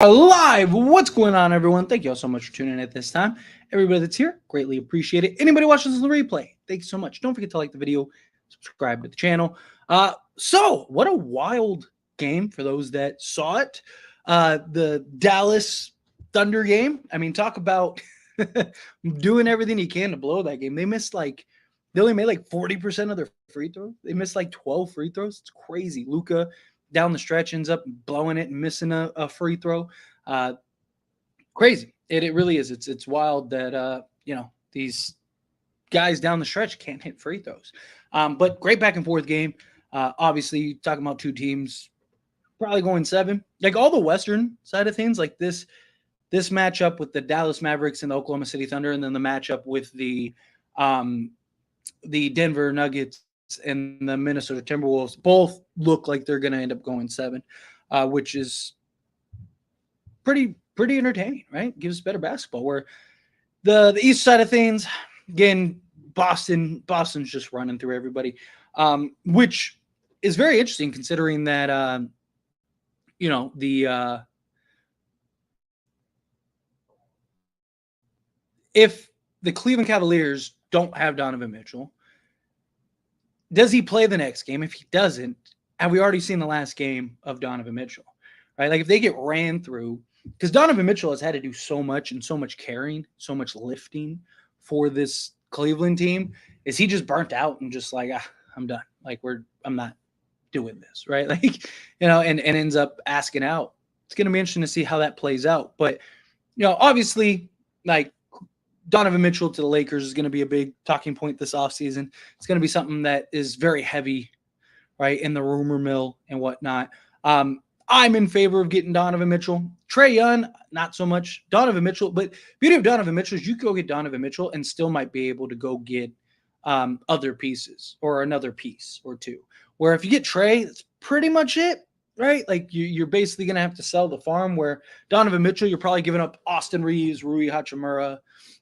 Live. What's going on, everyone? Thank you all so much for tuning in at this time. Everybody that's here, greatly appreciate it. Anybody watching this on the replay, thank you so much. Don't forget to like the video, subscribe to the channel. So what a wild game for those that saw it. The Dallas Thunder game. I mean, talk about doing everything you can to blow that game. They only made like 40% of their free throws. They missed like 12 free throws. It's crazy. Luka down the stretch ends up blowing it and missing a free throw. Crazy. It really is. It's wild that these guys down the stretch can't hit free throws. But great back and forth game. Obviously, talking about two teams probably going 7. Like all the Western side of things, like this matchup with the Dallas Mavericks and the Oklahoma City Thunder, and then the matchup with the Denver Nuggets and the Minnesota Timberwolves both look like they're going to end up going 7, which is pretty entertaining, right? Gives better basketball. Where the east side of things, again, Boston's just running through everybody, which is very interesting considering that if the Cleveland Cavaliers don't have Donovan Mitchell, does he play the next game? If he doesn't, have we already seen the last game of Donovan Mitchell, right? Like if they get ran through, because Donovan Mitchell has had to do so much and so much carrying, so much lifting for this Cleveland team. Is he just burnt out and just like, I'm done. Like I'm not doing this, right? Like, and ends up asking out. It's going to be interesting to see how that plays out. But, obviously, like, Donovan Mitchell to the Lakers is going to be a big talking point this offseason. It's going to be something that is very heavy, right, in the rumor mill and whatnot. I'm in favor of getting Donovan Mitchell. Trey Young, not so much. Donovan Mitchell, but beauty of Donovan Mitchell is you can go get Donovan Mitchell and still might be able to go get other pieces or another piece or two. Where if you get Trey, that's pretty much it, right? Like you're basically going to have to sell the farm. Where Donovan Mitchell, you're probably giving up Austin Reaves, Rui Hachimura,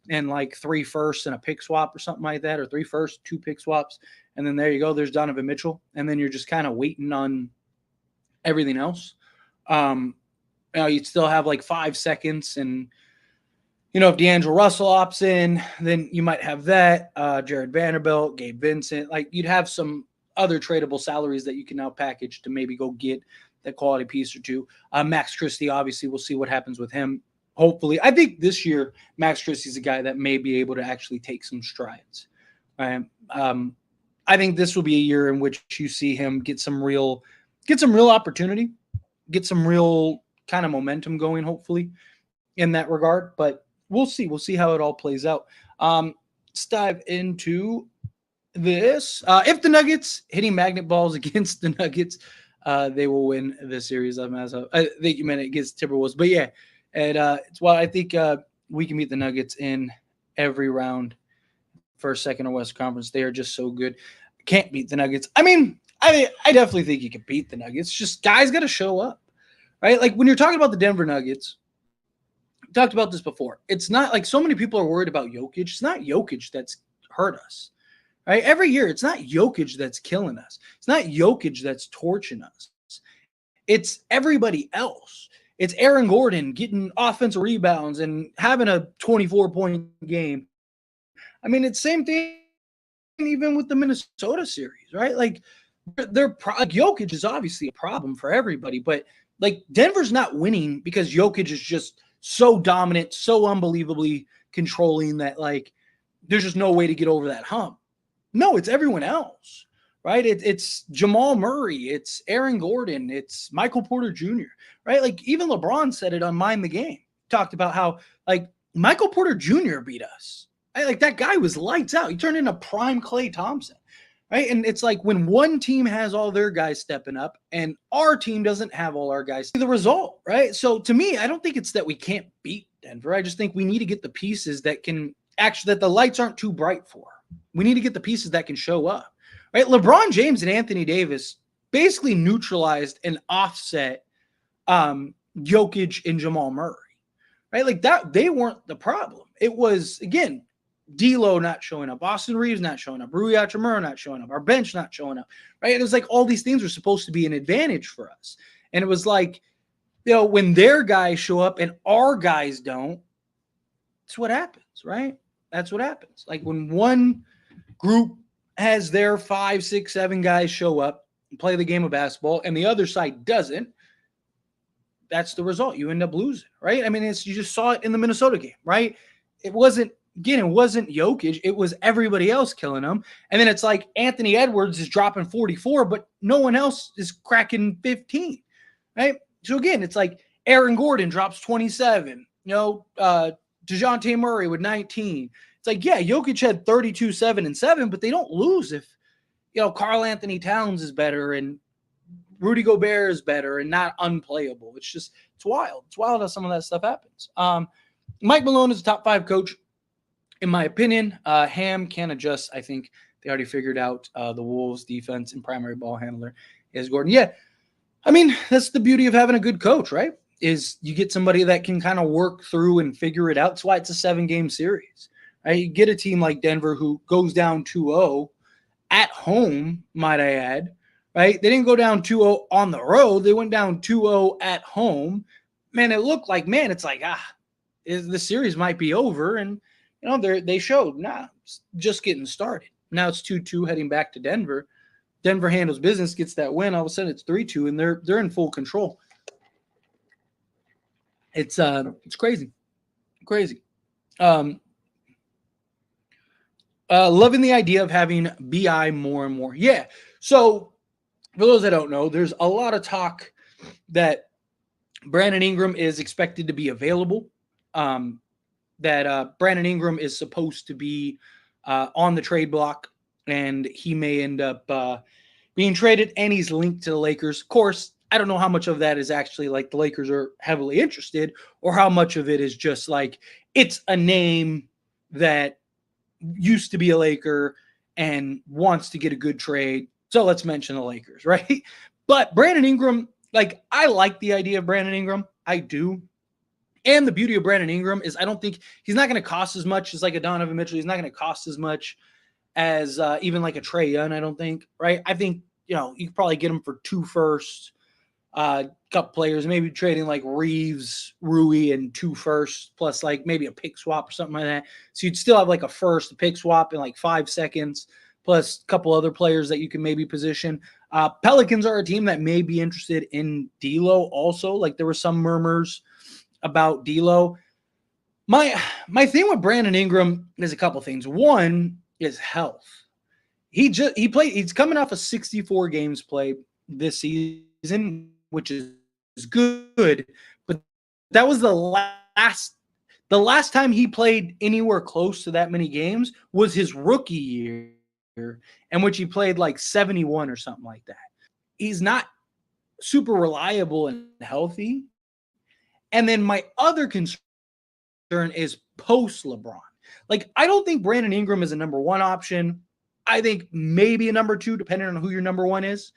and like 3 firsts and a pick swap or something like that, or 3 firsts, 2 pick swaps. And then there you go. There's Donovan Mitchell. And then you're just kind of waiting on everything else. You'd still have like 5 seconds. And, if D'Angelo Russell opts in, then you might have that. Jared Vanderbilt, Gabe Vincent. Like you'd have some other tradable salaries that you can now package to maybe go get that quality piece or two. Max Christie, obviously, we'll see what happens with him. Hopefully, I think this year Max Christie's a guy that may be able to actually take some strides. Right? I think this will be a year in which you see him get some real opportunity, get some real kind of momentum going. Hopefully, in that regard. But we'll see. We'll see how it all plays out. Let's dive into this. If the Nuggets hitting magnet balls against the Nuggets, they will win the series. I think you meant it against Timberwolves, but yeah. And it's why I think we can beat the Nuggets in every round, first, second, or West Conference. They are just so good. Can't beat the Nuggets. I mean, I definitely think you can beat the Nuggets. Just guys got to show up, right? Like when you're talking about the Denver Nuggets, we talked about this before. It's not like so many people are worried about Jokic. It's not Jokic that's hurt us, right? Every year, it's not Jokic that's killing us. It's not Jokic that's torching us. It's everybody else. It's Aaron Gordon getting offensive rebounds and having a 24-point game. I mean, it's the same thing even with the Minnesota series, right? Like, Jokic is obviously a problem for everybody, but like Denver's not winning because Jokic is just so dominant, so unbelievably controlling that like there's just no way to get over that hump. No, it's everyone else. Right? It's Jamal Murray. It's Aaron Gordon. It's Michael Porter Jr. Right? Like even LeBron said it on Mind the Game. Talked about how like Michael Porter Jr. beat us. Right? Like that guy was lights out. He turned into prime Klay Thompson. Right? And it's like when one team has all their guys stepping up and our team doesn't have all our guys, the result, right? So to me, I don't think it's that we can't beat Denver. I just think we need to get the pieces that can actually, that the lights aren't too bright for. We need to get the pieces that can show up. Right, LeBron James and Anthony Davis basically neutralized and offset Jokic and Jamal Murray. Right, like that they weren't the problem. It was again D'Lo not showing up, Austin Reaves not showing up, Rui Hachimura not showing up, our bench not showing up. Right, it was like all these things were supposed to be an advantage for us, and it was like when their guys show up and our guys don't, that's what happens, right? That's what happens. Like when one group has their 5, 6, 7 guys show up and play the game of basketball and the other side doesn't, that's the result. You end up losing, right? I mean, you just saw it in the Minnesota game, right? It wasn't Jokic. It was everybody else killing him. And then it's like Anthony Edwards is dropping 44, but no one else is cracking 15, right? So again, it's like Aaron Gordon drops 27, DeJounte Murray with 19. It's like, yeah, Jokic had 32, 7, and 7, but they don't lose if, Karl Anthony Towns is better and Rudy Gobert is better and not unplayable. It's wild. It's wild how some of that stuff happens. Mike Malone is a top 5 coach, in my opinion. Ham can adjust. I think they already figured out the Wolves defense and primary ball handler is Gordon. Yeah, I mean, that's the beauty of having a good coach, right? Is you get somebody that can kind of work through and figure it out. That's why it's a 7-game series. Right? You get a team like Denver who goes down 2-0 at home, might I add, right? They didn't go down 2-0 on the road. They went down 2-0 at home. Man, it looked like, it's like, the series might be over. And, they showed, it's just getting started. Now it's 2-2 heading back to Denver. Denver handles business, gets that win. All of a sudden it's 3-2, and they're in full control. It's crazy. Crazy. Loving the idea of having BI more and more. Yeah. So for those that don't know, there's a lot of talk that Brandon Ingram is expected to be available. That Brandon Ingram is supposed to be on the trade block, and he may end up being traded, and he's linked to the Lakers. Of course, I don't know how much of that is actually like the Lakers are heavily interested, or how much of it is just like it's a name that used to be a Laker and wants to get a good trade. So let's mention the Lakers, right? But Brandon Ingram, like, I like the idea of Brandon Ingram. I do. And the beauty of Brandon Ingram is I don't think he's not going to cost as much as like a Donovan Mitchell. He's not going to cost as much as even like a Trey Young, I don't think, right? I think, you could probably get him for 2 firsts, couple players, maybe trading like Reaves, Rui, and 2 firsts, plus like maybe a pick swap or something like that. So you'd still have like a first, a pick swap in like 5 seconds, plus a couple other players that you can maybe position. Pelicans are a team that may be interested in D'Lo also. Like there were some murmurs about D'Lo. My thing with Brandon Ingram is a couple things. One is health. He's coming off of 64 games played this season, which is good, but that was the last time he played anywhere close to that many games was his rookie year, in which he played like 71 or something like that. He's not super reliable and healthy. And then my other concern is post-LeBron. Like, I don't think Brandon Ingram is a number 1 option. I think maybe a number 2, depending on who your number 1 is.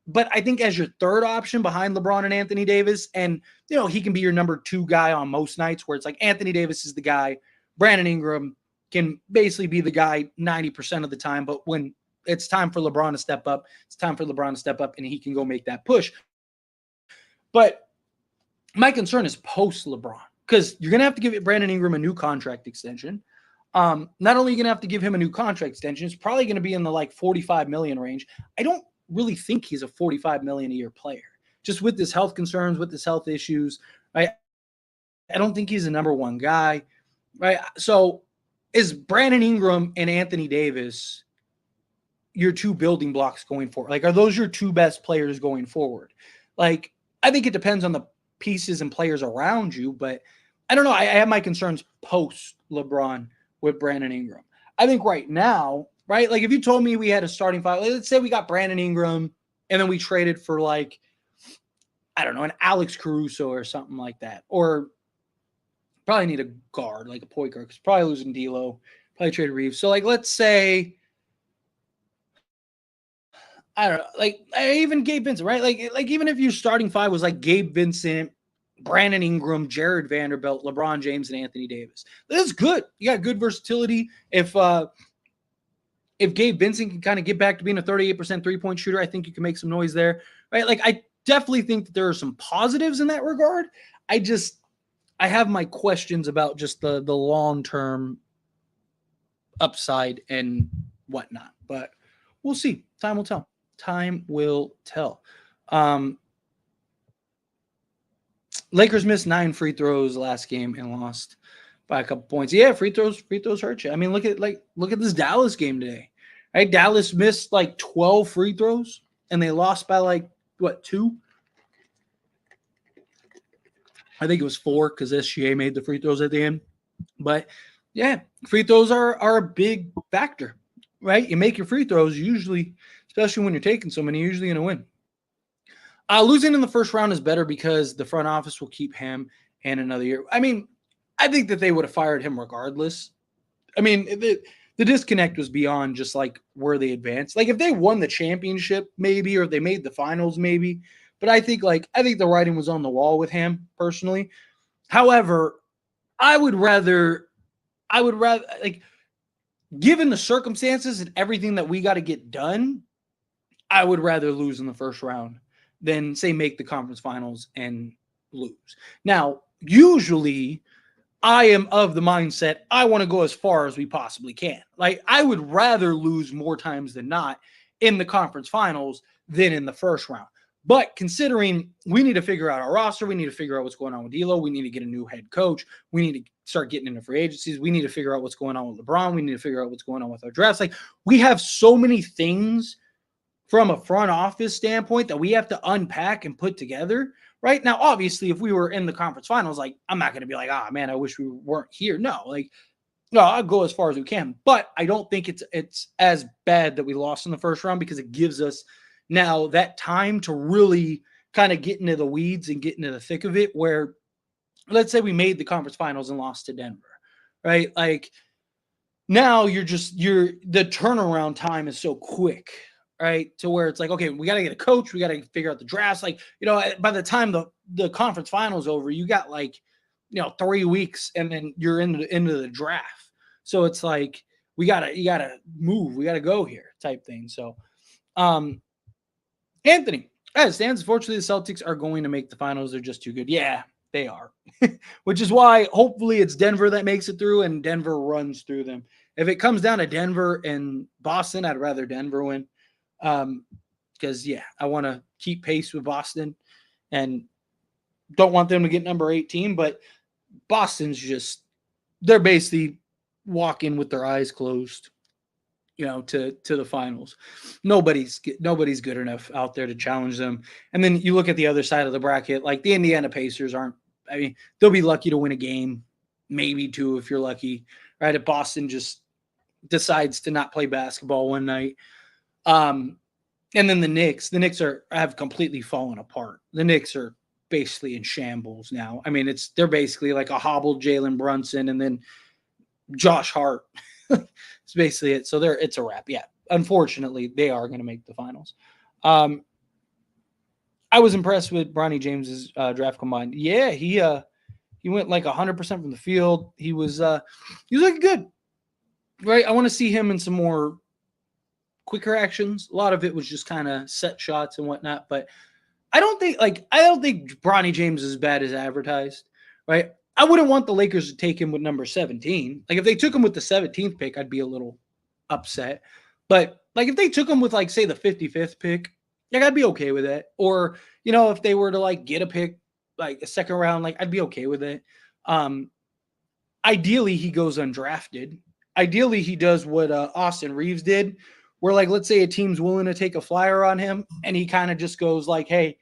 But I think as your 3rd option behind LeBron and Anthony Davis, and, he can be your number 2 guy on most nights where it's like Anthony Davis is the guy. Brandon Ingram can basically be the guy 90% of the time. But when it's time for LeBron to step up, it's time for LeBron to step up, and he can go make that push. But my concern is post-LeBron, because you're going to have to give Brandon Ingram a new contract extension. Not only are you going to have to give him a new contract extension, it's probably going to be in the like $45 million range. I don't really think he's a $45 million a year player, just with his health concerns, with his health issues, right? I don't think he's a number 1 guy, right? So is Brandon Ingram and Anthony Davis your 2 building blocks going forward? Like, are those your 2 best players going forward? Like, I think it depends on the pieces and players around you, but I don't know. I have my concerns post LeBron with Brandon Ingram. I think right now, right? Like if you told me we had a starting 5, let's say we got Brandon Ingram and then we traded for like, I don't know, an Alex Caruso or something like that. Or probably need a guard, like a point guard, because probably losing D'Lo, probably trade Reaves. So like, let's say, I don't know, like even Gabe Vincent, right? Like even if your starting 5 was like Gabe Vincent, Brandon Ingram, Jared Vanderbilt, LeBron James, and Anthony Davis, that's good. You got good versatility. If Gabe Vincent can kind of get back to being a 38% 3-point shooter, I think you can make some noise there, right? Like definitely think that there are some positives in that regard. I have my questions about just the long-term upside and whatnot, but we'll see. Time will tell. Time will tell. Lakers missed 9 free throws last game and lost by a couple points. Yeah, free throws hurt you. I mean, look at this Dallas game today. Right? Dallas missed like 12 free throws and they lost by like what, 2? I think it was 4 because SGA made the free throws at the end. But yeah, free throws are a big factor, right? You make your free throws usually, especially when you're taking so many, you're usually going to win. Losing in the first round is better because the front office will keep him and another year. I mean, I think that they would have fired him regardless. I mean, the disconnect was beyond just like where they advanced. Like if they won the championship, maybe, or if they made the finals, maybe. But I think the writing was on the wall with him personally. However, I would rather like, given the circumstances and everything that we got to get done, I would rather lose in the first round than say make the conference finals and lose. Now, usually I am of the mindset I want to go as far as we possibly can. Like I would rather lose more times than not in the conference finals than in the first round. But considering we need to figure out our roster, we need to figure out what's going on with D'Lo, we need to get a new head coach, we need to start getting into free agencies, we need to figure out what's going on with LeBron, we need to figure out what's going on with our drafts. Like we have so many things from a front office standpoint that we have to unpack and put together. Right now, obviously, if we were in the conference finals, like I'm not going to be like, man, I wish we weren't here. No, I'll go as far as we can. But I don't think it's as bad that we lost in the first round because it gives us now that time to really kind of get into the weeds and get into the thick of it. Where let's say we made the conference finals and lost to Denver, right? Like now the turnaround time is so quick. Right, to where it's like, okay, we got to get a coach, we got to figure out the drafts. Like, by the time the conference finals over, you got 3 weeks, and then you're into the draft. So it's like you gotta move, we gotta go here, type thing. So, Anthony, as it stands, unfortunately, the Celtics are going to make the finals. They're just too good. Yeah, they are, which is why hopefully it's Denver that makes it through, and Denver runs through them. If it comes down to Denver and Boston, I'd rather Denver win. Because I want to keep pace with Boston and don't want them to get number 18, but Boston's they're basically walking with their eyes closed, to the finals. Nobody's good enough out there to challenge them. And then you look at the other side of the bracket, like the Indiana Pacers they'll be lucky to win a game, maybe 2 if you're lucky, right? If Boston just decides to not play basketball one night. And then the Knicks have completely fallen apart. The Knicks are basically in shambles now. I mean, they're basically like a hobbled Jalen Brunson and then Josh Hart. It's basically it. So it's a wrap. Yeah. Unfortunately, they are going to make the finals. I was impressed with Bronny James's draft combine. Yeah, he went like 100% from the field. He was looking good. Right? I want to see him in some more quicker actions. A lot of it was just kind of set shots and whatnot, but I don't think Bronny James is as bad as advertised, right? I wouldn't want the Lakers to take him with number 17. Like if they took him with the 17th pick, I'd be a little upset. But like if they took him with say the 55th pick, I'd be okay with it. Or, if they were to get a pick, like a second round, I'd be okay with it. Ideally he goes undrafted. Ideally he does what Austin Reaves did, where let's say a team's willing to take a flyer on him and he kind of just goes hey,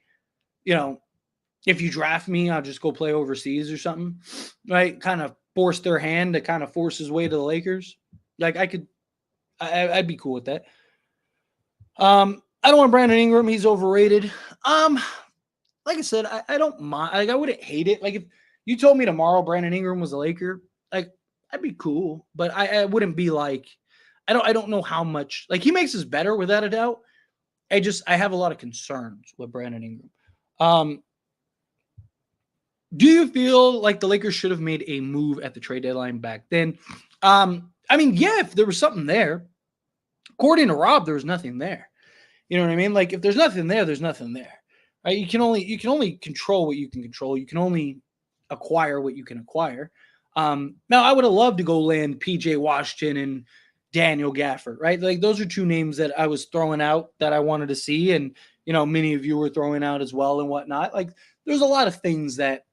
if you draft me, I'll just go play overseas or something, right? Kind of force their hand to kind of force his way to the Lakers. I'd be cool with that. I don't want Brandon Ingram. He's overrated. Like I said, I don't mind. I wouldn't hate it. If you told me tomorrow Brandon Ingram was a Laker, I'd be cool, but I wouldn't be I don't know how much he makes us better without a doubt. I have a lot of concerns with Brandon Ingram. Do you feel like the Lakers should have made a move at the trade deadline back then? If there was something there. According to Rob, there was nothing there. You know what I mean? If there's nothing there, there's nothing there. right? You can only control what you can control. You can only acquire what you can acquire. Now, I would have loved to go land PJ Washington and Daniel Gafford, right? Like those are two names that I was throwing out that I wanted to see, and many of you were throwing out as well and whatnot. Like there's a lot of things that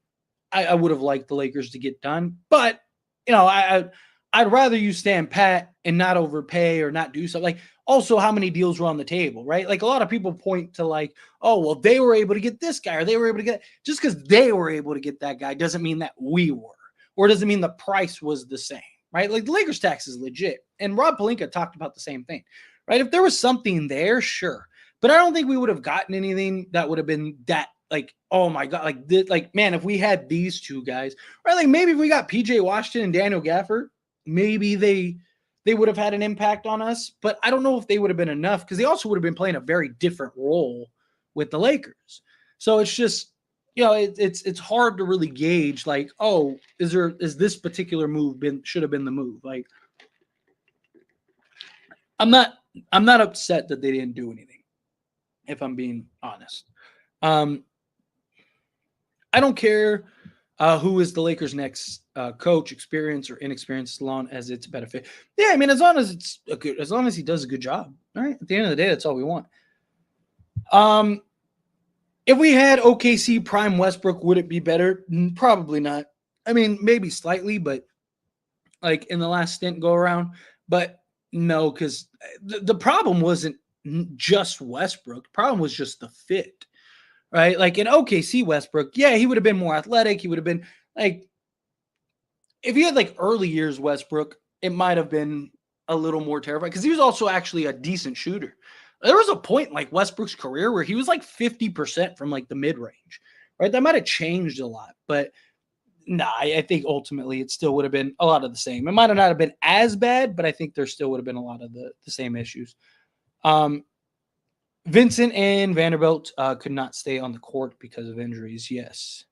I would have liked the Lakers to get done, but I'd rather you stand pat and not overpay or not do something. Like also how many deals were on the table, right? Like a lot of people point to like, oh, well, they were able to get this guy or they were able to get just because they were able to get that guy doesn't mean that we were, or doesn't mean the price was the same, right? Like the Lakers tax is legit. And Rob Pelinka talked about the same thing, right? If there was something there, sure. But I don't think we would have gotten anything that would have been that like, oh my God, like man, if we had these two guys, right? Like maybe if we got PJ Washington and Daniel Gafford, maybe they would have had an impact on us, but I don't know if they would have been enough because they also would have been playing a very different role with the Lakers. So it's just, it's hard to really gauge like, oh, is this particular move should have been the move? Like I'm not upset that they didn't do anything, if I'm being honest. I don't care who is the Lakers' next coach, experience or inexperienced, as long as it's a benefit. Yeah, I mean, as long as he does a good job. All right. At the end of the day, that's all we want. If we had OKC prime Westbrook, would it be better? Probably not. I mean, maybe slightly, but like in the last stint go around. But no, because the problem wasn't just Westbrook. The problem was just the fit. Right? Like in OKC Westbrook, yeah, he would have been more athletic. He would have been like, if you had like early years Westbrook, it might have been a little more terrifying because he was also actually a decent shooter. There was a point in like Westbrook's career where he was like 50% from like the mid range, right? That might have changed a lot, but I think ultimately it still would have been a lot of the same. It might have not have been as bad, but I think there still would have been a lot of the same issues. Vincent and Vanderbilt could not stay on the court because of injuries. Yes,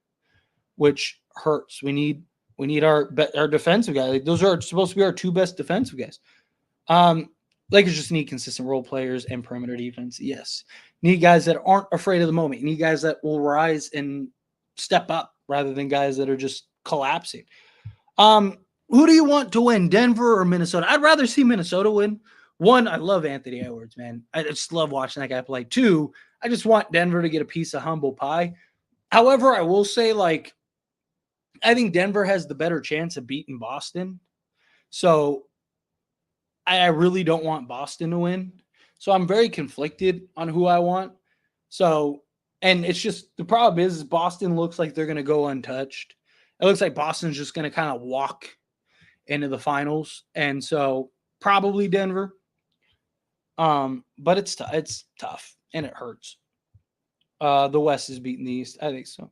which hurts. We need our defensive guys. Like, those are supposed to be our two best defensive guys. Lakers just need consistent role players and perimeter defense. Yes, need guys that aren't afraid of the moment. You need guys that will rise and step up rather than guys that are just collapsing. Who do you want to win, Denver or Minnesota? I'd rather see Minnesota win. One, I love Anthony Edwards, man. I just love watching that guy play. Two, I just want Denver to get a piece of humble pie. However, I will say, like, I think Denver has the better chance of beating Boston. So I really don't want Boston to win. So I'm very conflicted on who I want. So, and it's just, the problem is Boston looks like they're going to go untouched. It looks like Boston's just going to kind of walk into the finals. And so probably Denver. But it's tough and it hurts. The West is beating the East. I think so.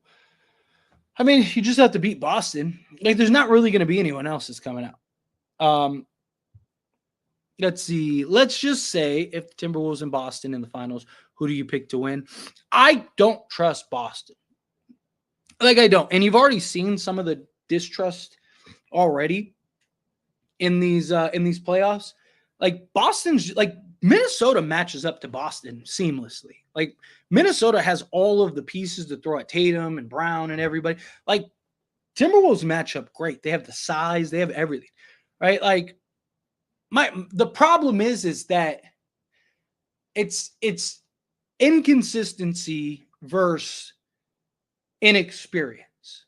I mean, you just have to beat Boston. Like, there's not really going to be anyone else that's coming out. Let's see. Let's just say if the Timberwolves and Boston in the finals, who do you pick to win? I don't trust Boston. Like, I don't. And you've already seen some of the distrust already in these playoffs. Like, Boston's like, Minnesota matches up to Boston seamlessly. Like, Minnesota has all of the pieces to throw at Tatum and Brown and everybody. Like, Timberwolves match up great. They have the size. They have everything, right? Like, the problem is that it's inconsistency versus inexperience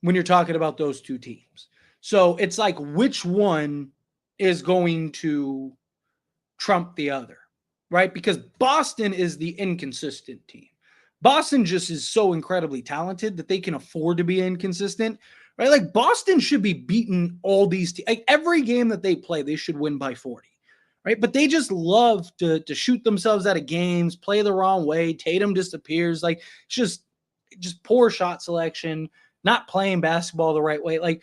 when you're talking about those two teams. So it's like, which one is going to trump the other, right? Because Boston is the inconsistent team. Boston just is so incredibly talented that they can afford to be inconsistent, right? Like, Boston should be beating all these like every game that they play, they should win by 40, right? But they just love to shoot themselves out of games, play the wrong way. Tatum disappears. Like, it's just poor shot selection, not playing basketball the right way. Like,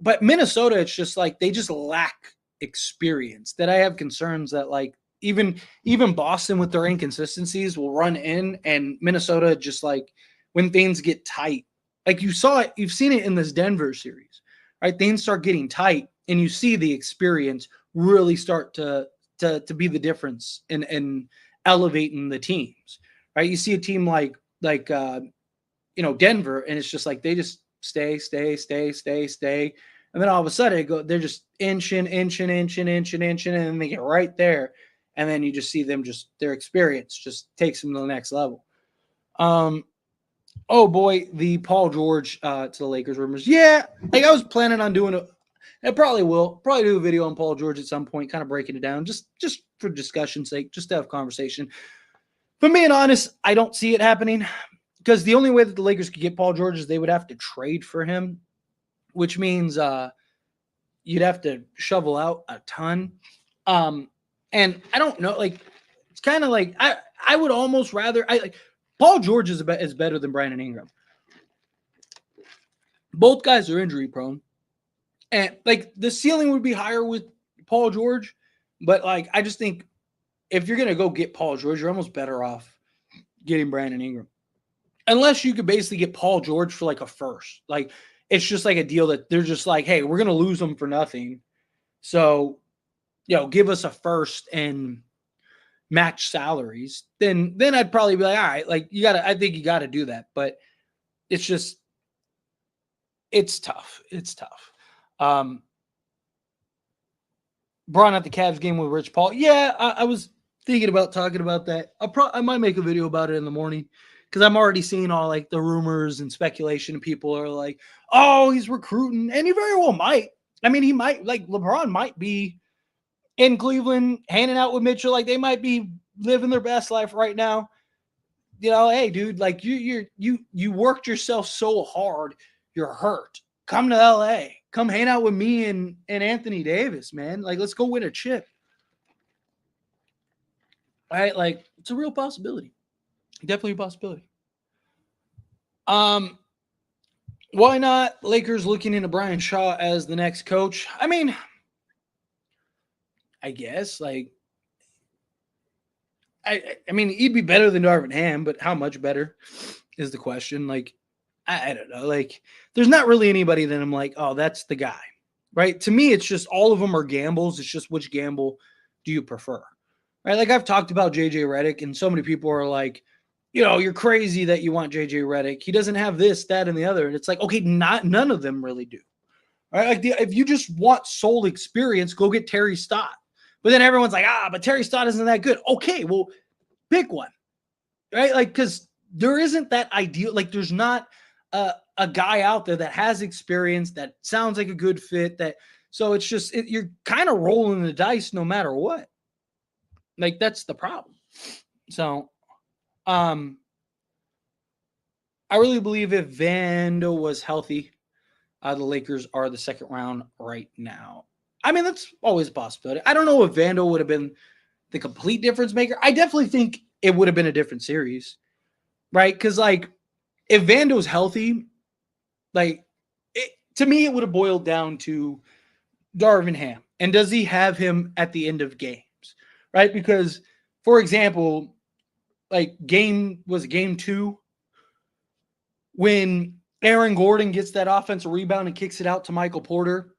but Minnesota, it's just like they just lack experience, that I have concerns that, like, even Boston with their inconsistencies will run in, and Minnesota just, like, when things get tight, like you've seen it in this Denver series, right? Things start getting tight and you see the experience really start to be the difference in elevating the teams, right? You see a team like like Denver, and it's just like they just stay, and then all of a sudden they're just inching, and then they get right there, and then you just see them their experience just takes them to the next level. Oh boy, the Paul George to the Lakers rumors. Yeah, like I was planning on doing it. I probably will do a video on Paul George at some point, kind of breaking it down, just for discussion's sake, just to have conversation. But being honest, I don't see it happening because the only way that the Lakers could get Paul George is they would have to trade for him, which means you'd have to shovel out a ton. And I don't know, like it's kind of like I would almost rather Paul George is better than Brandon Ingram. Both guys are injury prone. And like the ceiling would be higher with Paul George, but like I just think if you're gonna go get Paul George, you're almost better off getting Brandon Ingram, unless you could basically get Paul George for like a first. Like it's just like a deal that they're just like, hey, we're gonna lose him for nothing, so give us a first and match salaries. Then I'd probably be like, all right, like I think you gotta do that, but it's just it's tough. It's tough. Braun at the Cavs game with Rich Paul. Yeah, I was thinking about talking about that. I might make a video about it in the morning because I'm already seeing all like the rumors and speculation. People are like, oh, he's recruiting, and he very well might. I mean, he might, like LeBron might be in Cleveland hanging out with Mitchell. Like they might be living their best life right now. Hey, dude, like you worked yourself so hard, you're hurt. Come to LA. Come hang out with me and Anthony Davis, man. Like, let's go win a chip. All right, like it's a real possibility. Definitely a possibility. Why not Lakers looking into Brian Shaw as the next coach? I mean, I guess like I mean he'd be better than Darvin Ham, but how much better is the question. Like I don't know. Like there's not really anybody that I'm like, oh, that's the guy. Right? To me, it's just all of them are gambles. It's just which gamble do you prefer? Right? Like I've talked about JJ Redick, and so many people are like, you're crazy that you want JJ Redick. He doesn't have this, that, and the other. And it's like, okay, none of them really do. Right? Like if you just want sole experience, go get Terry Stott. But then everyone's like, but Terry Stott isn't that good. Okay, well, pick one. Right? Like, because there isn't that ideal, like there's not a guy out there that has experience that sounds like a good fit. So it's just you're kind of rolling the dice no matter what. Like that's the problem. So, I really believe if Vando was healthy, the Lakers are the second round right now. I mean, that's always a possibility. I don't know if Vando would have been the complete difference maker. I definitely think it would have been a different series, right? Because like if Vando's healthy, like to me, it would have boiled down to Darvin Ham. And does he have him at the end of games, right? Because, for example, like game 2, when Aaron Gordon gets that offensive rebound and kicks it out to Michael Porter,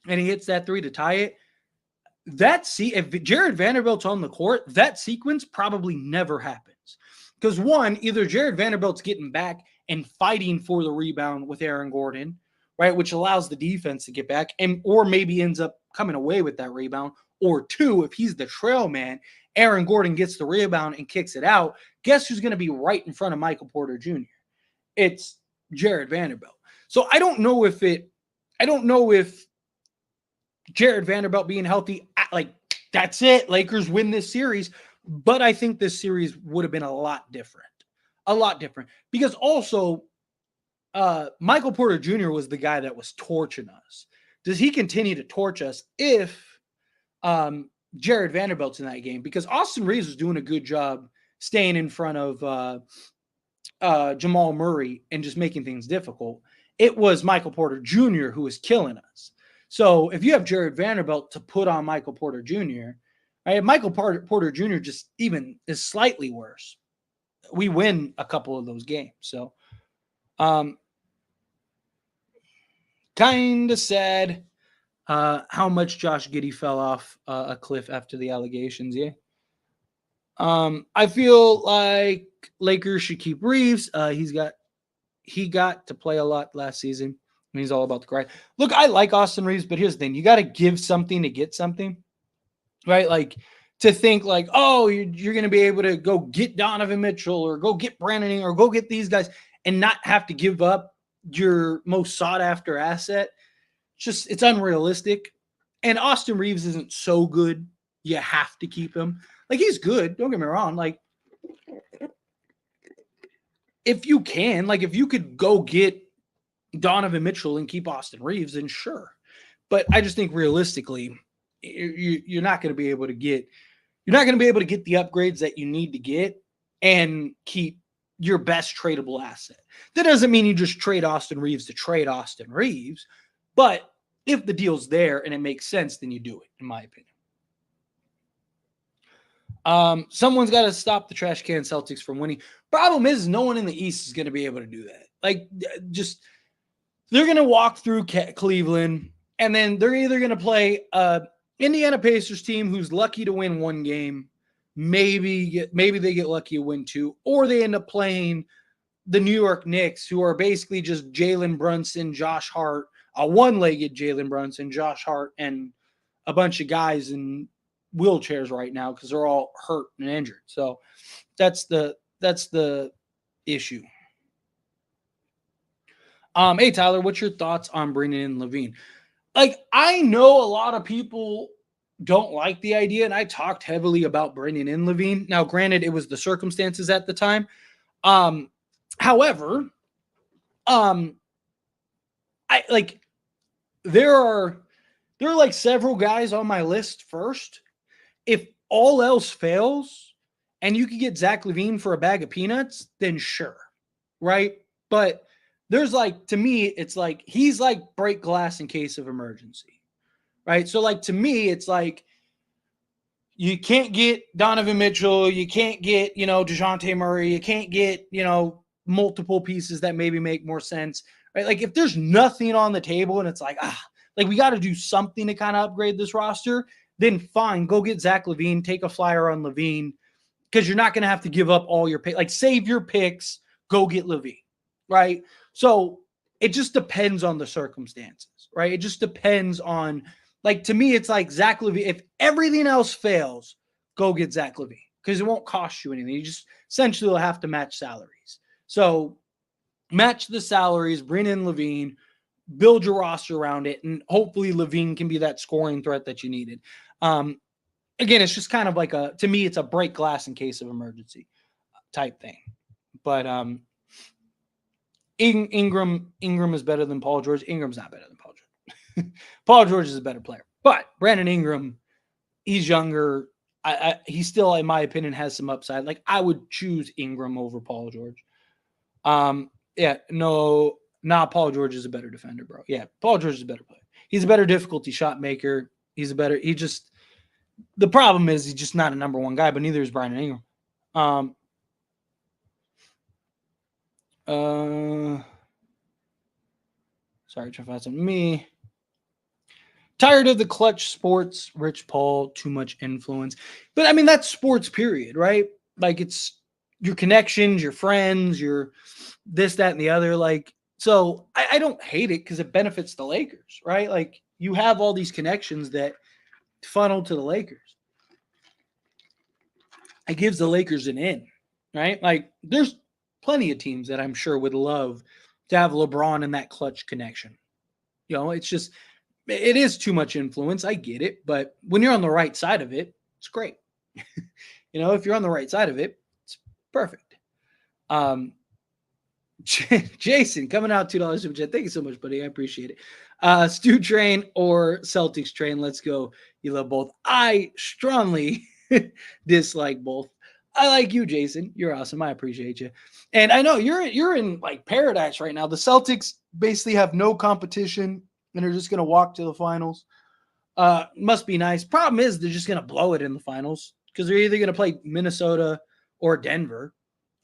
and he hits that 3 to tie it, if Jared Vanderbilt's on the court, that sequence probably never happens. Because one, either Jared Vanderbilt's getting back and fighting for the rebound with Aaron Gordon, right, which allows the defense to get back, or maybe ends up coming away with that rebound. Or two, if he's the trail man, Aaron Gordon gets the rebound and kicks it out. Guess who's going to be right in front of Michael Porter Jr.? It's Jared Vanderbilt. So I don't know if Jared Vanderbilt being healthy, like that's it. Lakers win this series. But I think this series would have been a lot different. Because also Michael Porter Jr. was the guy that was torching us. Does he continue to torch us if Jared Vanderbilt's in that game? Because Austin Reaves was doing a good job staying in front of Jamal Murray and just making things difficult. It was Michael Porter Jr. who was killing us. So if you have Jared Vanderbilt to put on Michael Porter Jr., right, Michael Porter Jr. just even is slightly worse, we win a couple of those games. So kind of sad how much Josh Giddey fell off a cliff after the allegations. Yeah. I feel like Lakers should keep Reaves. He got to play a lot last season. And he's all about the grind. Look, I like Austin Reaves, but here's the thing: you got to give something to get something, right? Like to think like, oh, you're going to be able to go get Donovan Mitchell or go get Brandon or go get these guys and not have to give up your most sought after asset. It's unrealistic. And Austin Reaves isn't so good. You have to keep him. Like he's good. Don't get me wrong. Like if you can, like if you could go get Donovan Mitchell and keep Austin Reaves, then sure. But I just think realistically, you're not going to be able to get the upgrades that you need to get and keep your best tradable asset. That doesn't mean you just trade Austin Reaves to trade Austin Reaves, but if the deal's there and it makes sense, then you do it, in my opinion. Someone's got to stop the trash can Celtics from winning. Problem is, no one in the East is going to be able to do that. Like, just they're going to walk through Cleveland, and then they're either going to play Indiana Pacers team who's lucky to win one game, maybe they get lucky to win two, or they end up playing the New York Knicks, who are basically just Jalen Brunson, Josh Hart, a one-legged Jalen Brunson, Josh Hart, and a bunch of guys in wheelchairs right now because they're all hurt and injured. So that's the issue. Hey Tyler, what's your thoughts on bringing in LaVine? Like, I know a lot of people don't like the idea, and I talked heavily about bringing in LaVine. Now, granted, it was the circumstances at the time. However, there are like several guys on my list first. If all else fails and you can get Zach LaVine for a bag of peanuts, then sure. Right. But there's like, to me, it's like, he's like break glass in case of emergency. Right. So like, to me, it's like, you can't get Donovan Mitchell. You can't get, DeJounte Murray. You can't get, multiple pieces that maybe make more sense. Right. Like if there's nothing on the table and it's like, we got to do something to kind of upgrade this roster, then fine, go get Zach LaVine, take a flyer on LaVine, because you're not going to have to give up all your pick. Like save your picks, go get LaVine, right? So it just depends on the circumstances, right? It just depends on, like, to me, it's like Zach LaVine. If everything else fails, go get Zach LaVine because it won't cost you anything. You just essentially will have to match salaries. So match the salaries, bring in LaVine, build your roster around it, and hopefully LaVine can be that scoring threat that you needed. Again, it's just kind of like to me, it's a break glass in case of emergency type thing. But Ingram is better than Paul George. Ingram's not better than Paul George. Paul George is a better player. But Brandon Ingram, he's younger. He still, in my opinion, has some upside. Like I would choose Ingram over Paul George. Paul George is a better defender, bro. Yeah, Paul George is a better player. He's a better difficulty shot maker. The problem is he's just not a number one guy, but neither is Brandon Ingram. Sorry, trying to find something. Me. Tired of the clutch sports, Rich Paul, too much influence. But I mean, that's sports, period, right? Like it's your connections, your friends, your this, that, and the other. Like, so I don't hate it because it benefits the Lakers, right? Like you have all these connections that funnel to the Lakers. It gives the Lakers an in, right? Like there's plenty of teams that I'm sure would love to have LeBron in that clutch connection. It's just, it is too much influence. I get it. But when you're on the right side of it, it's great. If you're on the right side of it, it's perfect. Jason coming out $2 super chat. Thank you so much, buddy. I appreciate it. Stu train or Celtics train. Let's go. You love both. I strongly dislike both. I like you, Jason. You're awesome. I appreciate you. And I know you're in like paradise right now. The Celtics basically have no competition and are just going to walk to the finals. Must be nice. Problem is they're just going to blow it in the finals because they're either going to play Minnesota or Denver,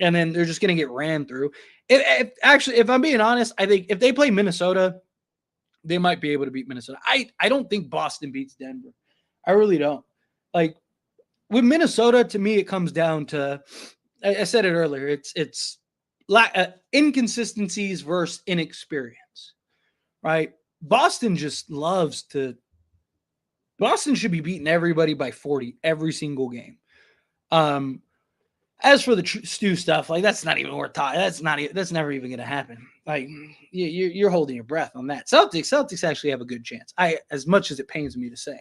and then they're just going to get ran through. If I'm being honest, I think if they play Minnesota, they might be able to beat Minnesota. I don't think Boston beats Denver. I really don't. Like, with Minnesota, to me, it comes down to, I said it earlier, it's inconsistencies versus inexperience, right? Boston should be beating everybody by 40 every single game. As for the Stu stuff, like that's not even worth talking. That's never even going to happen. Like you're holding your breath on that. Celtics actually have a good chance. As much as it pains me to say,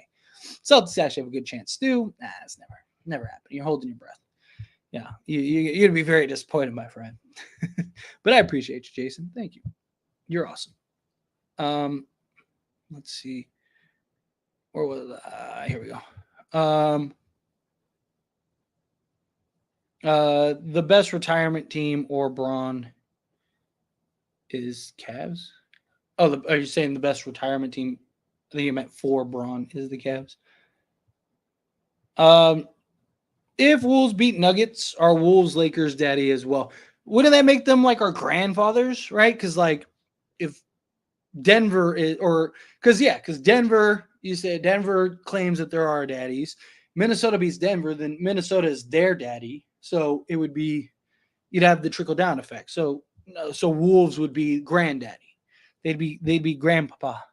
Celtics actually have a good chance. Stu, it's never happened. You're holding your breath. Yeah, you're gonna be very disappointed, my friend. But I appreciate you, Jason. Thank you. You're awesome. Let's see. Where was here we go. The best retirement team or Braun is Cavs. Oh, are you saying the best retirement team? I think you meant for Braun is the Cavs. If Wolves beat Nuggets, are Wolves Lakers daddy as well? Wouldn't that make them like our grandfathers, right? Because like if Denver is, or because Denver, you said Denver claims that they're our daddies. Minnesota beats Denver, then Minnesota is their daddy. So it would be, you'd have the trickle down effect. So Wolves would be granddaddy. They'd be grandpapa.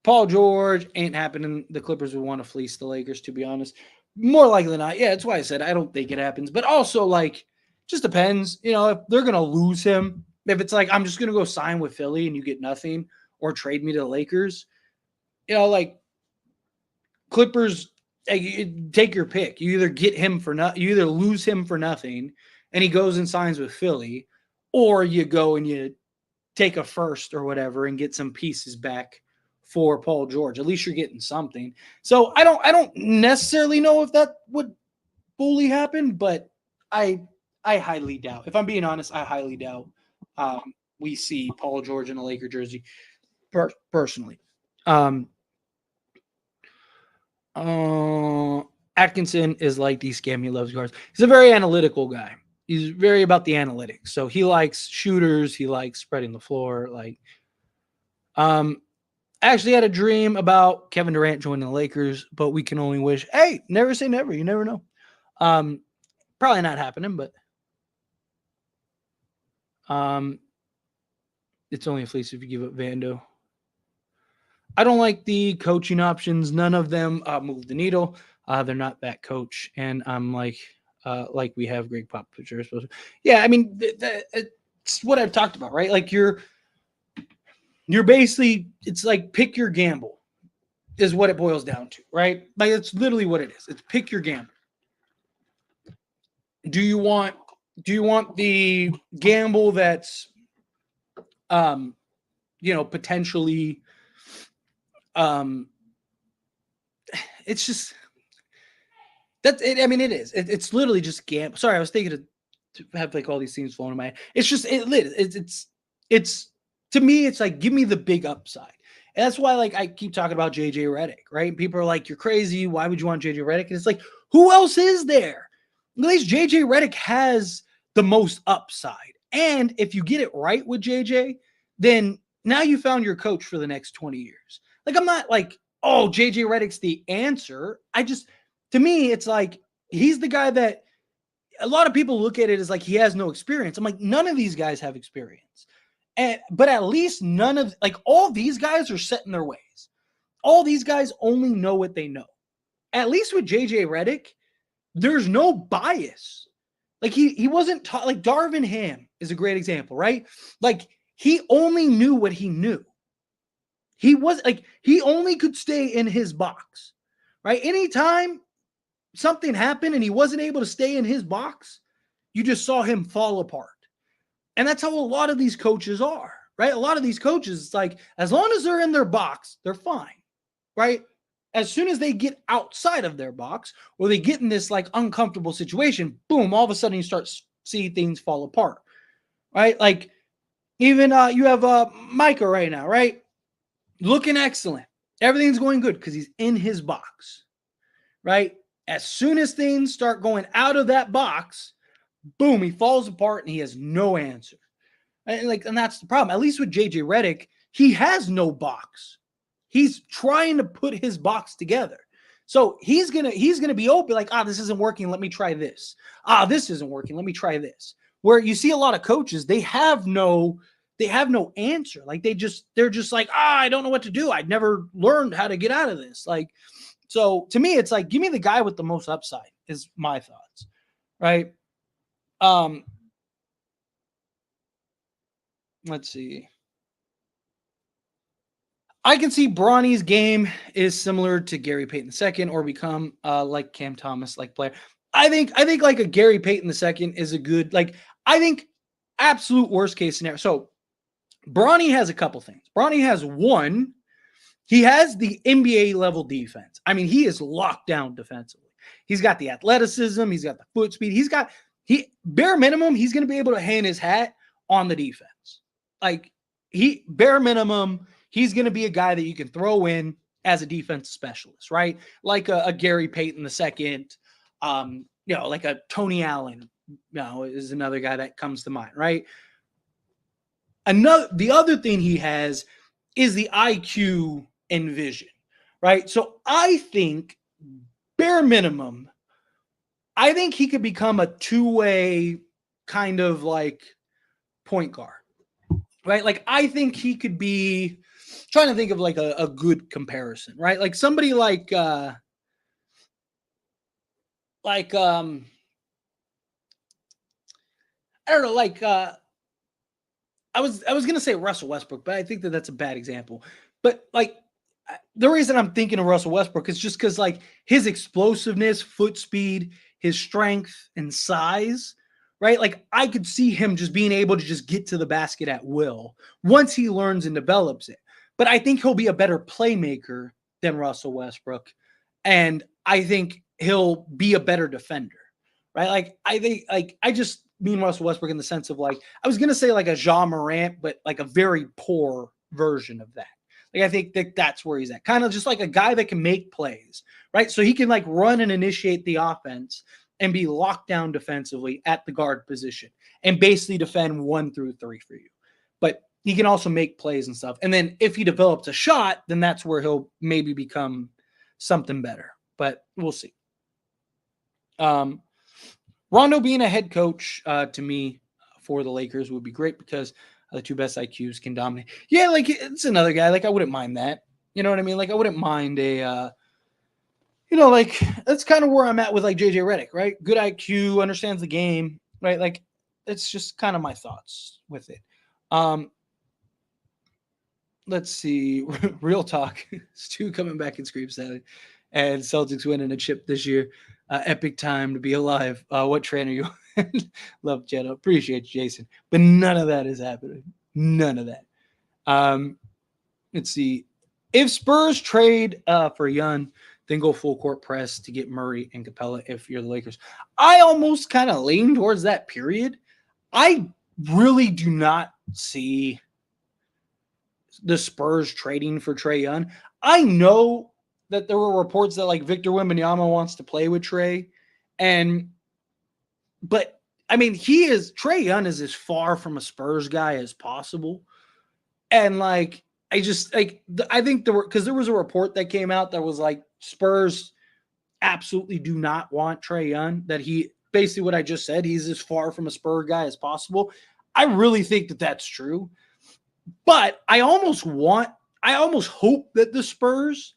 Paul George ain't happening. The Clippers would want to fleece the Lakers, to be honest. More likely than not. Yeah, that's why I said I don't think it happens. But also, like, just depends. You know, if they're going to lose him, if it's like, I'm just going to go sign with Philly and you get nothing or trade me to the Lakers, you know, like, Clippers, take your pick. You either get him for you either lose him for nothing and he goes and signs with Philly, or you go and you take a first or whatever and get some pieces back for Paul George. At least you're getting something. So I don't necessarily know if that would fully happen, but I highly doubt. If I'm being honest, I highly doubt we see Paul George in a Laker jersey personally. Atkinson is like D-Scam. He loves guards. He's a very analytical guy. He's very about the analytics. So he likes shooters. He likes spreading the floor. Like, I actually had a dream about Kevin Durant joining the Lakers, but we can only wish. Hey, never say never. You never know. Probably not happening, but it's only a fleece if you give up Vando. I don't like the coaching options. None of them move the needle. They're not that coach. And I'm like we have Greg Popovich. Yeah, I mean, it's what I've talked about, right? Like you're basically, it's like pick your gamble is what it boils down to, right? Like it's literally what it is. It's pick your gamble. Do you want the gamble that's potentially it's just that's it. I mean, it is. It's literally just gamble. Sorry, I was thinking to have like all these things flowing in my head. It's just it's to me, it's like give me the big upside. And that's why like I keep talking about JJ Redick, right? People are like, you're crazy. Why would you want JJ Redick? And it's like, who else is there? At least JJ Redick has the most upside. And if you get it right with JJ, then now you found your coach for the next 20 years. Like, I'm not like, oh, JJ Redick's the answer. To me, it's like, he's the guy that a lot of people look at it as like he has no experience. I'm like, none of these guys have experience. But at least all these guys are set in their ways. All these guys only know what they know. At least with JJ Redick, there's no bias. Like he wasn't taught, like Darvin Ham is a great example, right? Like he only knew what he knew. He only could stay in his box, right? Anytime something happened and he wasn't able to stay in his box, you just saw him fall apart. And that's how a lot of these coaches are, right? A lot of these coaches, it's like, as long as they're in their box, they're fine, right? As soon as they get outside of their box or they get in this like uncomfortable situation, boom, all of a sudden you start seeing things fall apart, right? Like even you have Micah right now, right? Looking excellent. Everything's going good because he's in his box, right? As soon as things start going out of that box, boom, he falls apart and he has no answer. And that's the problem. At least with JJ Redick, he has no box. He's trying to put his box together. So he's gonna be open, like, this isn't working, let me try this. This isn't working, let me try this. Where you see a lot of coaches, they have no answer. Like they're just like, I don't know what to do. I'd never learned how to get out of this. Like, so to me, it's like, give me the guy with the most upside is my thoughts. Right. Let's see. I can see Bronny's game is similar to Gary Payton II or become like Cam Thomas like player. I think like a Gary Payton II is a good, like, I think absolute worst case scenario. So Bronny has a couple things. Bronny has one, he has the NBA level defense. I mean, he is locked down defensively. He's got the athleticism, he's got the foot speed, bare minimum, he's going to be able to hang his hat on the defense. Like, bare minimum, he's going to be a guy that you can throw in as a defense specialist, right? Like a Gary Payton II, like a Tony Allen, is another guy that comes to mind, right? The other thing he has is the IQ and vision, right? So I think, bare minimum, I think he could become a two-way kind of like point guard, right? Like, I think he could be, trying to think of like a good comparison, right? Like somebody like I don't know, like I was going to say Russell Westbrook, but I think that's a bad example. But like, the reason I'm thinking of Russell Westbrook is just because like his explosiveness, foot speed, his strength and size, right? Like, I could see him just being able to just get to the basket at will once he learns and develops it. But I think he'll be a better playmaker than Russell Westbrook. And I think he'll be a better defender, right? Like, I think, like, I just mean Russell Westbrook in the sense of, like, I was going to say like a Ja Morant, but like a very poor version of that. Like, I think that's where he's at. Kind of just like a guy that can make plays, right? So he can like run and initiate the offense and be locked down defensively at the guard position and basically defend 1 through 3 for you. But he can also make plays and stuff. And then if he develops a shot, then that's where he'll maybe become something better. But we'll see. Rondo being a head coach, to me, for the Lakers would be great because the two best IQs can dominate. Yeah, like, it's another guy. Like, I wouldn't mind that. You know what I mean? Like, I wouldn't mind like, that's kind of where I'm at with like JJ Redick, right? Good IQ, understands the game, right? Like, it's just kind of my thoughts with it. Let's see. Real talk. Stu coming back and scream salad. And Celtics winning a chip this year. Epic time to be alive. What train are you on? Love Jetta. Appreciate you, Jason. But none of that is happening. None of that. Let's see. If Spurs trade for Young, then go full court press to get Murray and Capella if you're the Lakers. I almost kind of lean towards that period. I really do not see the Spurs trading for Trey Young. I know that there were reports that like Victor Wembanyama wants to play with Trey. But I mean, Trey Young is as far from a Spurs guy as possible. And like, I think there was a report that came out that was like Spurs absolutely do not want Trey Young, that he basically what I just said, he's as far from a Spurs guy as possible. I really think that that's true. But I almost hope that the Spurs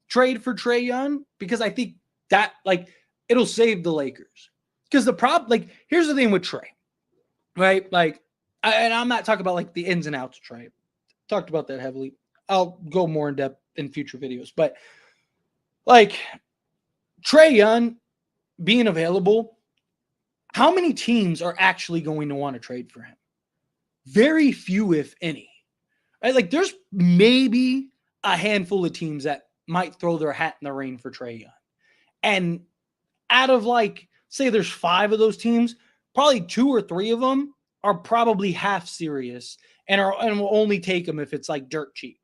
trade for Trey Young because I think that like it'll save the Lakers. Because the problem, like, here's the thing with Trey, right? Like, and I'm not talking about like the ins and outs of Trey. Talked about that heavily. I'll go more in depth in future videos. But like Trey Young being available, how many teams are actually going to want to trade for him? Very few, if any. Right? Like, there's maybe a handful of teams that might throw their hat in the ring for Trey Young. And out of like, say there's 5 of those teams, probably 2 or 3 of them are probably half serious and will only take him if it's like dirt cheap.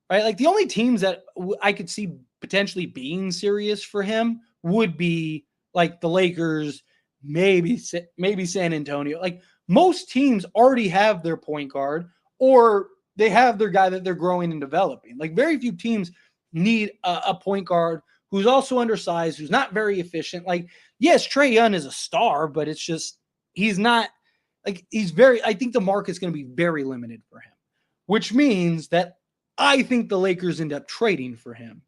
Right? Like, the only teams that I could see potentially being serious for him would be like the Lakers, maybe San Antonio. Like, most teams already have their point guard, or they have their guy that they're growing and developing. Like very few teams need a point guard who's also undersized, who's not very efficient. Like, yes, Trey Young is a star, but it's just, he's not like, I think the market's going to be very limited for him, which means that I think the Lakers end up trading for him,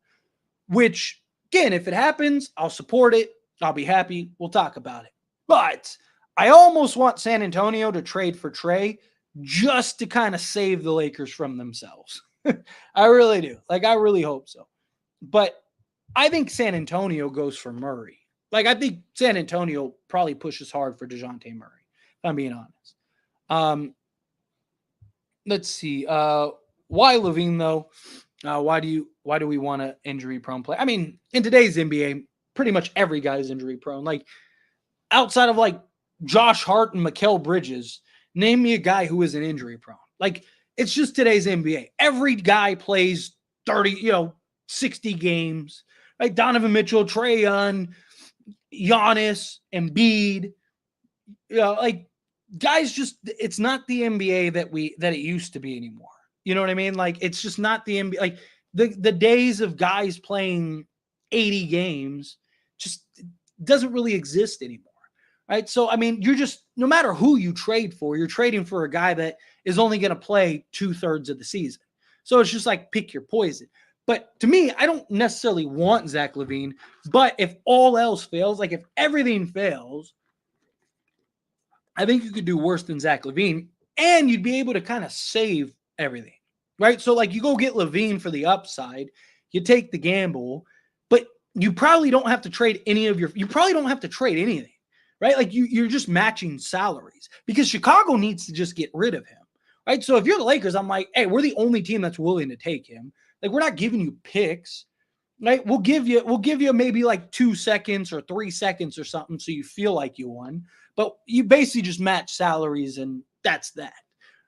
which again, if it happens, I'll support it. I'll be happy. We'll talk about it. But I almost want San Antonio to trade for Trey just to kind of save the Lakers from themselves. I really do. Like, I really hope so. But I think San Antonio goes for Murray. Like, I think San Antonio probably pushes hard for DeJounte Murray, if I'm being honest. Let's see. Why LaVine, though? Why do we want an injury-prone play? I mean, in today's NBA, pretty much every guy is injury-prone. Like, outside of, like, Josh Hart and Mikal Bridges, name me a guy who isn't injury-prone. Like, it's just today's NBA. Every guy plays 30, 60 games. Right? Donovan Mitchell, Trey Young, Giannis, Embiid. Like, guys just, it's not the NBA that it used to be anymore. You know what I mean? Like, it's just not the NBA. Like, the days of guys playing 80 games just doesn't really exist anymore. Right? So, I mean, you're just, no matter who you trade for, you're trading for a guy that is only going to play 2/3 of the season. So it's just like, pick your poison. But to me, I don't necessarily want Zach LaVine, but if all else fails, like if everything fails, I think you could do worse than Zach LaVine, and you'd be able to kind of save everything, right? So like you go get LaVine for the upside, you take the gamble, but you probably don't have to trade you probably don't have to trade anything, right? Like you're just matching salaries because Chicago needs to just get rid of him, right? So if you're the Lakers, I'm like, hey, we're the only team that's willing to take him. Like, we're not giving you picks, right? We'll give you maybe like 2 seconds or 3 seconds or something so you feel like you won. But you basically just match salaries and that's that,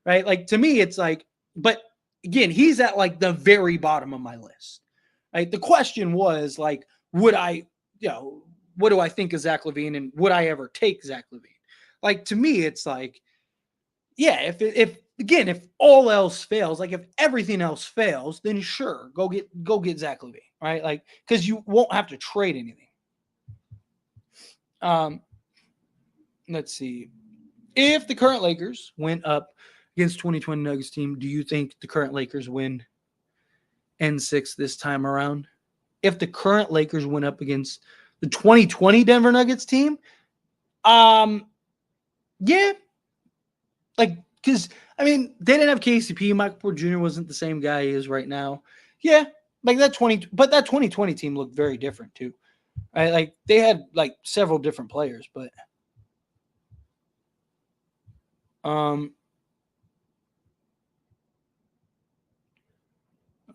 right? Like, to me, it's like, but again, he's at like the very bottom of my list, right? The question was like, would I, what do I think of Zach LaVine and would I ever take Zach LaVine? Like, to me, it's like, yeah, if all else fails, like if everything else fails, then sure, go get Zach LaVine, right? Like, because you won't have to trade anything. Let's see. If the current Lakers went up against 2020 Nuggets team, do you think the current Lakers win N6 this time around? If the current Lakers went up against the 2020 Denver Nuggets team, yeah, like, because I mean, they didn't have KCP. Michael Porter Jr. wasn't the same guy he is right now. Yeah, like that 2020 team looked very different too. Right? Like they had like several different players, but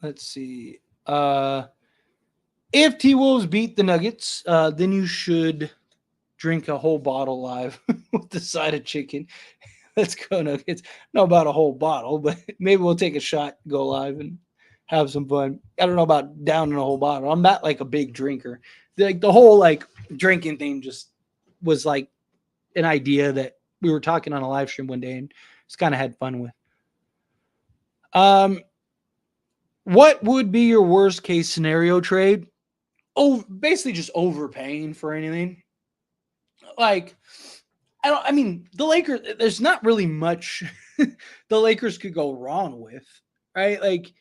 let's see. If T-Wolves beat the Nuggets, then you should drink a whole bottle live with the side of chicken. Let's go Nuggets. Not about a whole bottle, but maybe we'll take a shot, go live, and have some fun. I don't know about downing a whole bottle. I'm not like a big drinker. Like the whole like drinking thing just was like an idea that we were talking on a live stream one day and just kind of had fun with. What would be your worst case scenario trade? Oh, basically just overpaying for anything. Like, I mean, the Lakers, there's not really much the Lakers could go wrong with, right? Like,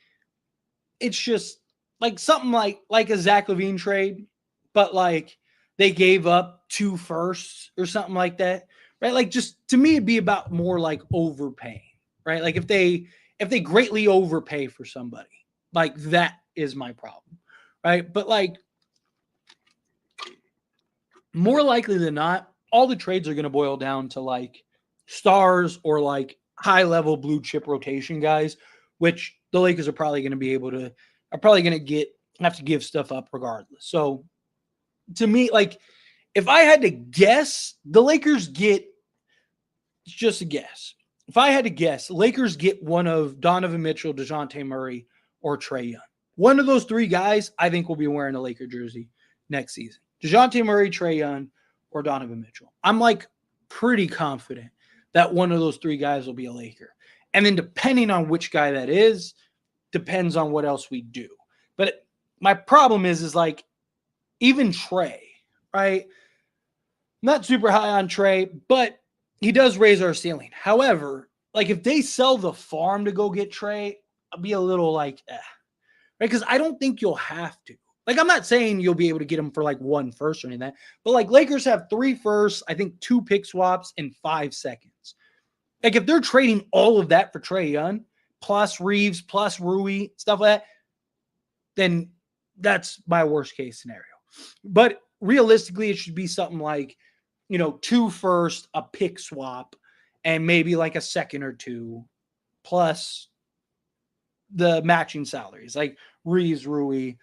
it's just like something like a Zach LaVine trade, but like they gave up 2 firsts or something like that, right? Like, just to me, it'd be about more like overpaying, right? Like if they greatly overpay for somebody, like that is my problem, right? But like more likely than not, all the trades are going to boil down to like stars or like high level blue chip rotation guys, which the Lakers are probably going to have to give stuff up regardless. So to me, like if I had to guess, the Lakers get, it's just a guess. If I had to guess, Lakers get one of Donovan Mitchell, DeJounte Murray, or Trey Young. One of those 3 guys I think will be wearing a Laker jersey next season. DeJounte Murray, Trey Young, or Donovan Mitchell. I'm like pretty confident that one of those 3 guys will be a Laker. And then depending on which guy that is, depends on what else we do. But my problem is like, even Trey, right? Not super high on Trey, but he does raise our ceiling. However, like if they sell the farm to go get Trey, I'll be a little like, right? Because I don't think you'll have to. Like, I'm not saying you'll be able to get him for like 1 first or anything like that, but like Lakers have 3 firsts, I think 2 pick swaps and 5 seconds. Like if they're trading all of that for Trey Young, plus Reaves, plus Rui, stuff like that, then that's my worst case scenario. But realistically, it should be something like, 2 first, a pick swap, and maybe like a second or 2, plus the matching salaries, like Reeves, Rui.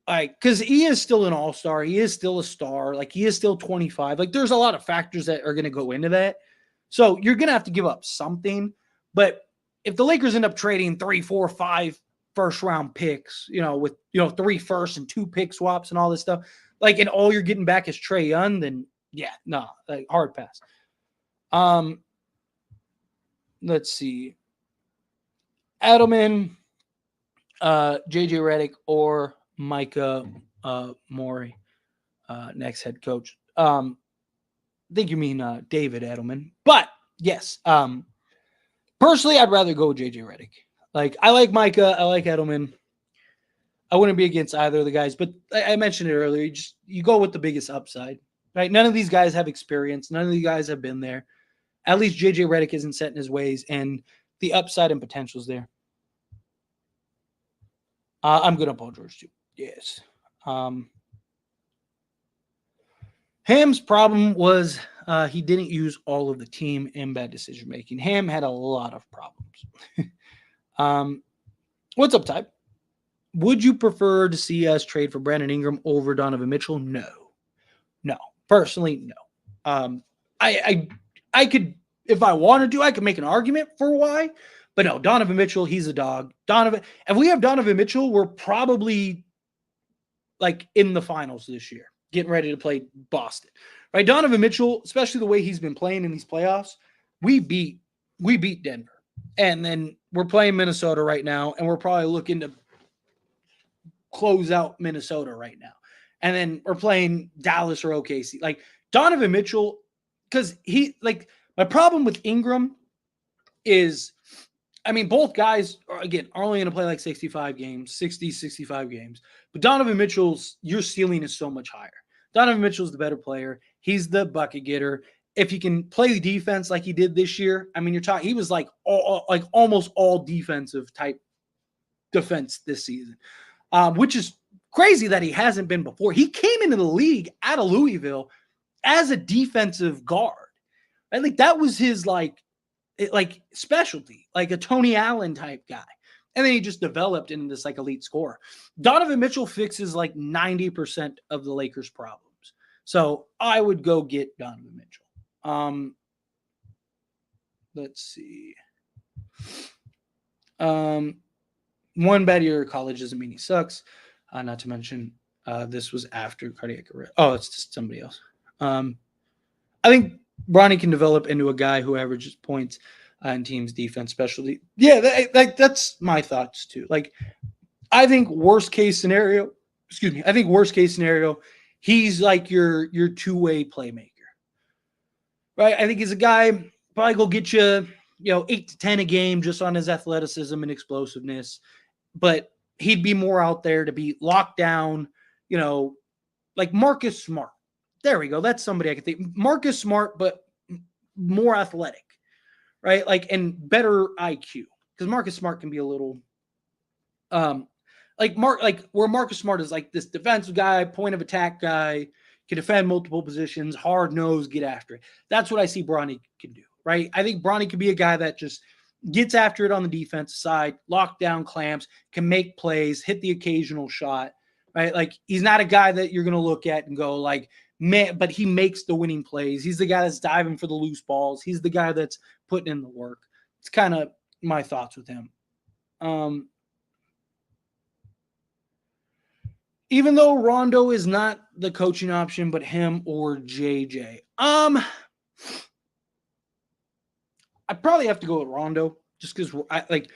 Like, because he is still an all-star. He is still a star. Like, he is still 25. Like, there's a lot of factors that are going to go into that. So you're going to have to give up something. But if the Lakers end up trading 3, 4, 5 first-round picks, with, 3 firsts and 2 pick swaps and all this stuff, like, and all you're getting back is Trey Young, then, yeah, no, like, hard pass. Let's see. Edelman, JJ Redick, or Micah Morey, next head coach. I think you mean David Edelman. But, yes, personally, I'd rather go with JJ Redick. Like, I like Micah. I like Edelman. I wouldn't be against either of the guys. But I mentioned it earlier. You go with the biggest upside. Right? None of these guys have experience. None of these guys have been there. At least JJ Redick isn't set in his ways. And the upside and potential is there. I'm good on Paul George, too. Yes. Ham's problem was he didn't use all of the team in bad decision making. Ham had a lot of problems. What's up, Ty? Would you prefer to see us trade for Brandon Ingram over Donovan Mitchell? No. Personally, no. I could, if I wanted to, I could make an argument for why. But no, Donovan Mitchell, he's a dog. If we have Donovan Mitchell, we're probably like in the finals this year, getting ready to play Boston. Right? Donovan Mitchell, especially the way he's been playing in these playoffs, we beat Denver. And then we're playing Minnesota right now, and we're probably looking to close out Minnesota right now. And then we're playing Dallas or OKC. Like Donovan Mitchell, because my problem with Ingram is, both guys are only going to play like 65 games. But Donovan Mitchell's, your ceiling is so much higher. Donovan Mitchell's the better player. He's the bucket getter. If he can play the defense like he did this year, you're talking, he was like almost all defensive type defense this season, which is crazy that he hasn't been before. He came into the league out of Louisville as a defensive guard. Right? Like that was his specialty, like a Tony Allen type guy. And then he just developed into this like elite scorer. Donovan Mitchell fixes like 90% of the Lakers' problems. So I would go get Donovan Mitchell. Let's see. One bad year of college doesn't mean he sucks. Not to mention, this was after cardiac arrest. Oh, it's just somebody else. I think Bronny can develop into a guy who averages points in teams' defense specialty. Yeah, that's my thoughts too. Like, I think worst case scenario, he's like your two-way playmaker. Right? I think he's a guy probably go get you, 8 to 10 a game just on his athleticism and explosiveness. But he'd be more out there to be locked down, like Marcus Smart. There we go. That's somebody I could think. Marcus Smart, but more athletic, right? Like, and better IQ. Because Marcus Smart can be a little, where Marcus Smart is like this defensive guy, point of attack guy, can defend multiple positions, hard nose, get after it. That's what I see Bronny can do, right? I think Bronny could be a guy that just gets after it on the defense side, lockdown clamps, can make plays, hit the occasional shot, right? Like, he's not a guy that you're going to look at and go like, man, but he makes the winning plays. He's the guy that's diving for the loose balls. He's the guy that's putting in the work. It's kind of my thoughts with him. Even though Rondo is not the coaching option, but him or JJ. I'd probably have to go with Rondo. just because like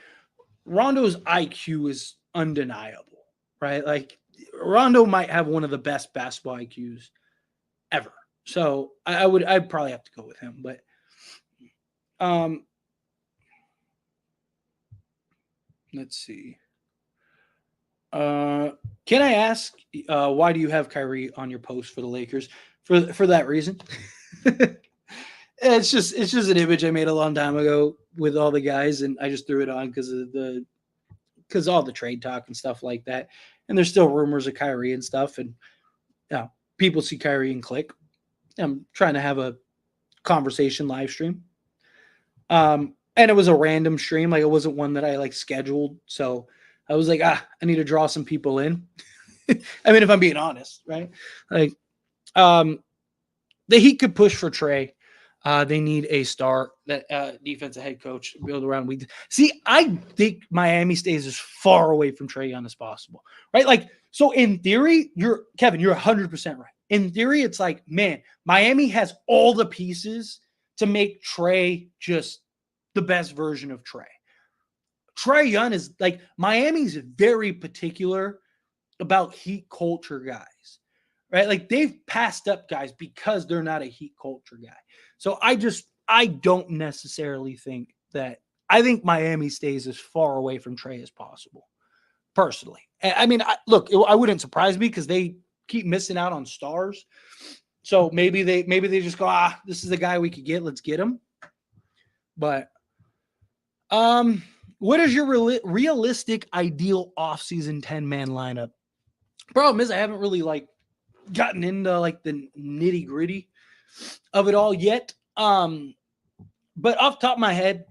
Rondo's IQ is undeniable, right? Like Rondo might have one of the best basketball IQs ever. So I'd probably have to go with him. But let's see. Can I ask why do you have Kyrie on your post for the Lakers? For that reason. It's just an image I made a long time ago with all the guys, and I just threw it on because all the trade talk and stuff like that. And there's still rumors of Kyrie and stuff, and people see Kyrie and click. I'm trying to have a conversation live stream. And it was a random stream, like it wasn't one that I like scheduled. So I was like, I need to draw some people in. I mean, if I'm being honest, right? Like, the Heat could push for Trey. They need a star, that defensive head coach to build around. I think Miami stays as far away from Trey Young as possible, right? Like, so in theory, you're 100% right. In theory, it's like, man, Miami has all the pieces to make Trey just the best version of Trey. Trey Young is like, Miami's very particular about Heat culture guys, right? Like they've passed up guys because they're not a Heat culture guy. So I don't necessarily think that. I think Miami stays as far away from Trey as possible, personally. I mean, I wouldn't surprise me because they keep missing out on stars. So maybe they just go, this is the guy we could get. Let's get him. But what is your realistic ideal offseason 10-man lineup? Problem is I haven't really like gotten into like the nitty gritty of it all yet. But off the top of my head,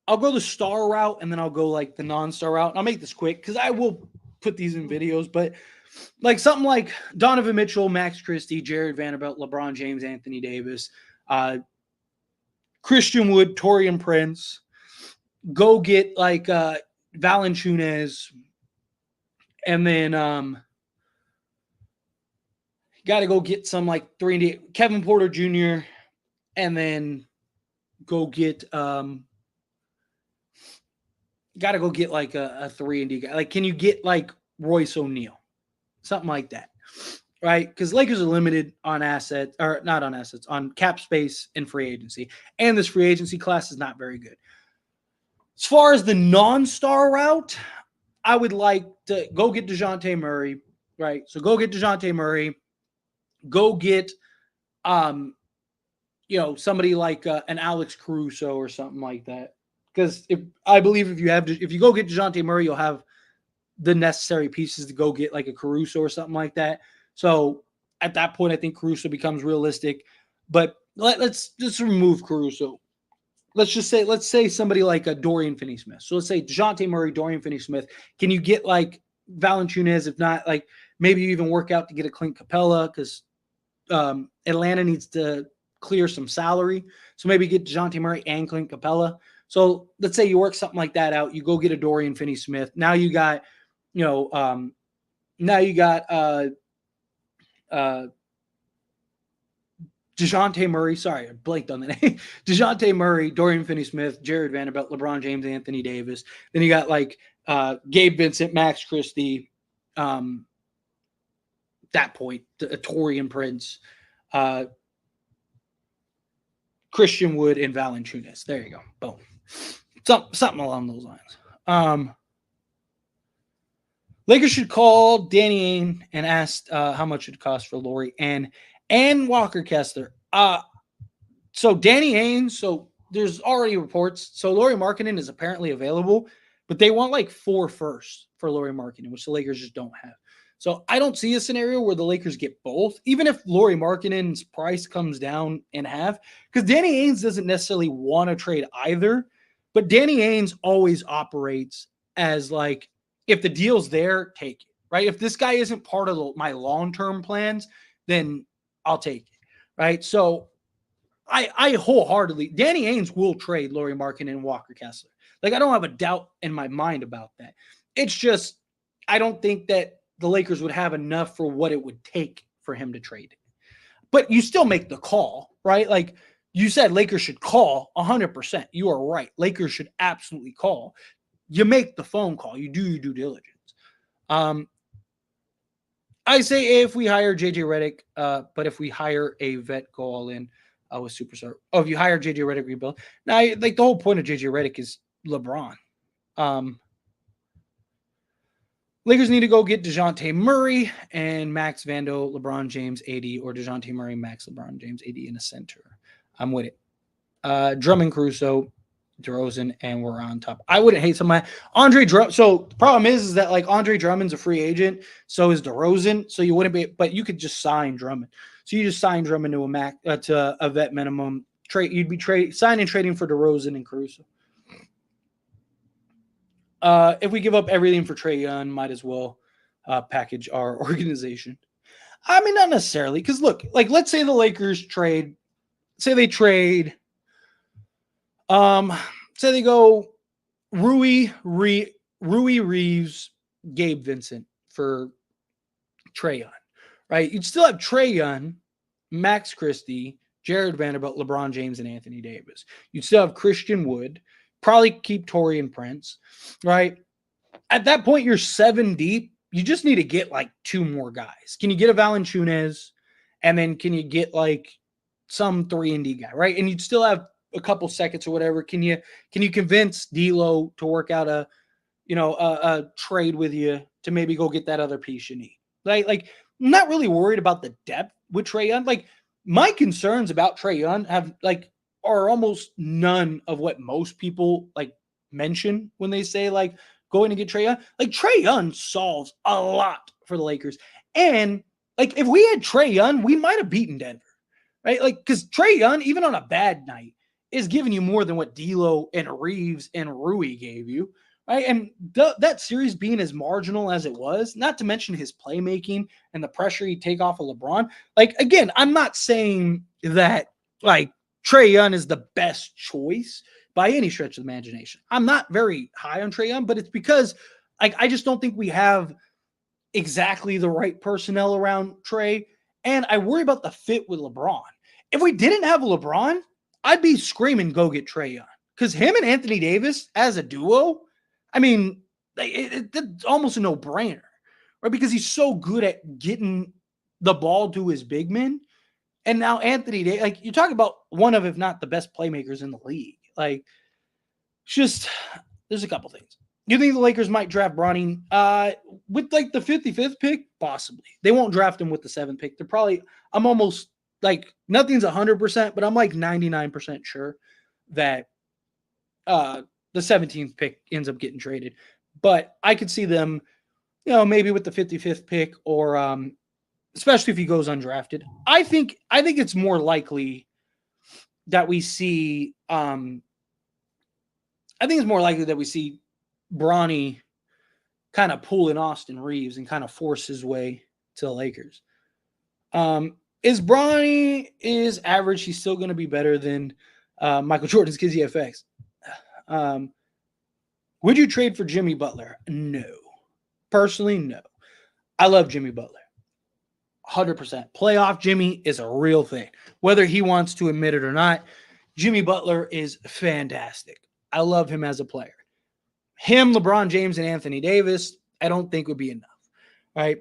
I'll go the star route and then I'll go like the non-star route. And I'll make this quick because I will put these in videos, but like something like Donovan Mitchell, Max Christie, Jared Vanderbilt, LeBron James, Anthony Davis, Christian Wood, Taurean Prince. Go get like Valanciunas, and then got to go get some like 3-and-D Kevin Porter Jr. and then go get got to go get like a 3-and-D guy. Like, can you get like Royce O'Neal, something like that, right? Because Lakers are limited on assets, or not on assets, on cap space and free agency, and this free agency class is not very good. As far as the non-star route, I would like to go get DeJounte Murray, right? So go get DeJounte Murray. Go get, somebody like an Alex Caruso or something like that. Because I believe if you go get DeJounte Murray, you'll have the necessary pieces to go get like a Caruso or something like that. So at that point, I think Caruso becomes realistic. But let's just remove Caruso. Let's say somebody like a Dorian Finney-Smith. So let's say DeJounte Murray, Dorian Finney-Smith. Can you get like Valanciunas? If not, like maybe you even work out to get a Clint Capella because Atlanta needs to clear some salary. So maybe get DeJounte Murray and Clint Capella. So let's say you work something like that out. You go get a Dorian Finney-Smith. Now you got, DeJounte Murray, sorry, I blanked on the name. DeJounte Murray, Dorian Finney-Smith, Jared Vanderbilt, LeBron James, Anthony Davis. Then you got like Gabe Vincent, Max Christie, that point, Taurean Prince, Christian Wood, and Valanciunas. There you go. Boom. Something along those lines. Lakers should call Danny Ainge and ask how much it costs for Lauri and Walker Kessler. So Danny Ainge, so there's already reports. So Lauri Markkanen is apparently available, but they want like 4 firsts for Lauri Markkanen, which the Lakers just don't have. So I don't see a scenario where the Lakers get both, even if Lauri Markkanen's price comes down in half, because Danny Ainge doesn't necessarily want to trade either, but Danny Ainge always operates as like, if the deal's there, take it, right? If this guy isn't part of my long-term plans, then I'll take it, right? So I wholeheartedly, Danny Ainge will trade Lauri Markkanen and Walker Kessler. Like, I don't have a doubt in my mind about that. It's just, I don't think that the Lakers would have enough for what it would take for him to trade it. But you still make the call, right? Like, You said Lakers should call 100%. You are right. Lakers should absolutely call. You make the phone call. You do your due diligence. I say if we hire JJ Redick, but if we hire a vet, go all in with superstar. Oh, if you hire JJ Redick, rebuild. Now, like the whole point of JJ Redick is LeBron. Lakers need to go get DeJounte Murray and Max Vando, LeBron James, AD, or DeJounte Murray, Max, LeBron James, AD in a center. I'm with it. Drummond, Caruso, DeRozan, and we're on top. I wouldn't hate somebody. Andre Drummond. So the problem is that like Andre Drummond's a free agent. So is DeRozan. So you wouldn't be, but you could just sign Drummond. So you just sign Drummond to a vet minimum. You'd be signing trading for DeRozan and Caruso. If we give up everything for Trey Young, might as well package our organization. I mean, not necessarily, because look, like let's say the Lakers trade. Say they trade. Say they go Rui Reaves, Gabe Vincent for Trey Young, right? You'd still have Trey Young, Max Christie, Jared Vanderbilt, LeBron James, and Anthony Davis. You'd still have Christian Wood, probably keep Taurean Prince, right? At that point, you're 7 deep. You just need to get like 2 more guys. Can you get a Valanciunas? And then can you get like some 3-and-D guy, right? And you'd still have a couple seconds or whatever. Can you convince D'Lo to work out a trade with you to maybe go get that other piece you need? Like I'm not really worried about the depth with Trey Young. Like my concerns about Trey Young are almost none of what most people like mention when they say like going to get Trey Young. Like Trey Young solves a lot for the Lakers. And like if we had Trey Young, we might have beaten Denver. Right? Like because Trey Young, even on a bad night, is giving you more than what D'Lo and Reeves and Rui gave you, right? And that series being as marginal as it was, not to mention his playmaking and the pressure he'd take off of LeBron. Like, again, I'm not saying that, like, Trey Young is the best choice by any stretch of the imagination. I'm not very high on Trey Young, but it's because, like, I just don't think we have exactly the right personnel around Trey, and I worry about the fit with LeBron. If we didn't have LeBron, I'd be screaming, go get Trey Young. Because him and Anthony Davis as a duo, I mean, it's almost a no-brainer, right? Because he's so good at getting the ball to his big men. And now Anthony Davis, like, you're talking about one of, if not the best playmakers in the league. Like, just, there's a couple things. You think the Lakers might draft Bronny with, like, the 55th pick? Possibly. They won't draft him with the 7th pick. They're probably, I'm almost, like, nothing's 100%, but I'm like 99% sure that the 17th pick ends up getting traded. But I could see them, maybe with the 55th pick or especially if he goes undrafted. I think it's more likely that we see Bronny kind of pull in Austin Reaves and kind of force his way to the Lakers. Is Bronny is average? He's still going to be better than Michael Jordan's Kizzy FX. Would you trade for Jimmy Butler? No. Personally, no. I love Jimmy Butler. 100%. Playoff Jimmy is a real thing. Whether he wants to admit it or not, Jimmy Butler is fantastic. I love him as a player. Him, LeBron James, and Anthony Davis, I don't think would be enough. All right.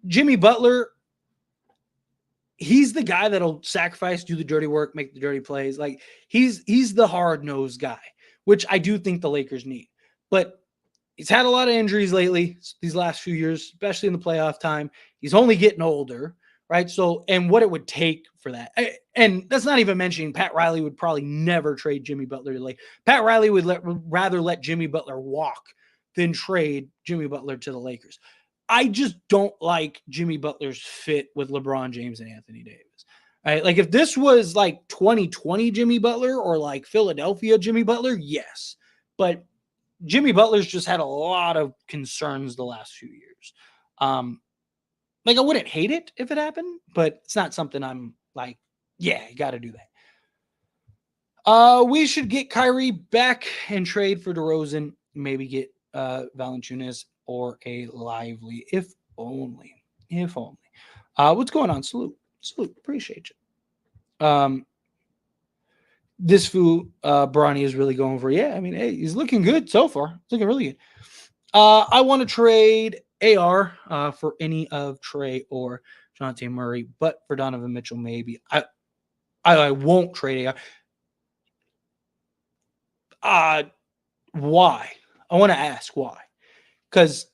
Jimmy Butler, he's the guy that'll sacrifice, do the dirty work, make the dirty plays. Like he's the hard-nosed guy, which I do think the Lakers need. But he's had a lot of injuries lately, these last few years, especially in the playoff time. He's only getting older, right? So, and what it would take for that. And that's not even mentioning Pat Riley would probably never trade Jimmy Butler to Lakers. Pat Riley would rather let Jimmy Butler walk than trade Jimmy Butler to the Lakers. I just don't like Jimmy Butler's fit with LeBron James and Anthony Davis. Right? Like if this was like 2020 Jimmy Butler or like Philadelphia Jimmy Butler, yes. But Jimmy Butler's just had a lot of concerns the last few years. Like I wouldn't hate it if it happened, but it's not something I'm like, yeah, you got to do that. We should get Kyrie back and trade for DeRozan. Maybe get Valanciunas or a Lively, if only. What's going on? Salute. Appreciate you. This fool, Bronny is really going for. Yeah, I mean, hey, he's looking good so far. He's looking really good. I want to trade AR for any of Trey or Jonte Murray, but for Donovan Mitchell, maybe. I won't trade AR. Why? I want to ask why. Because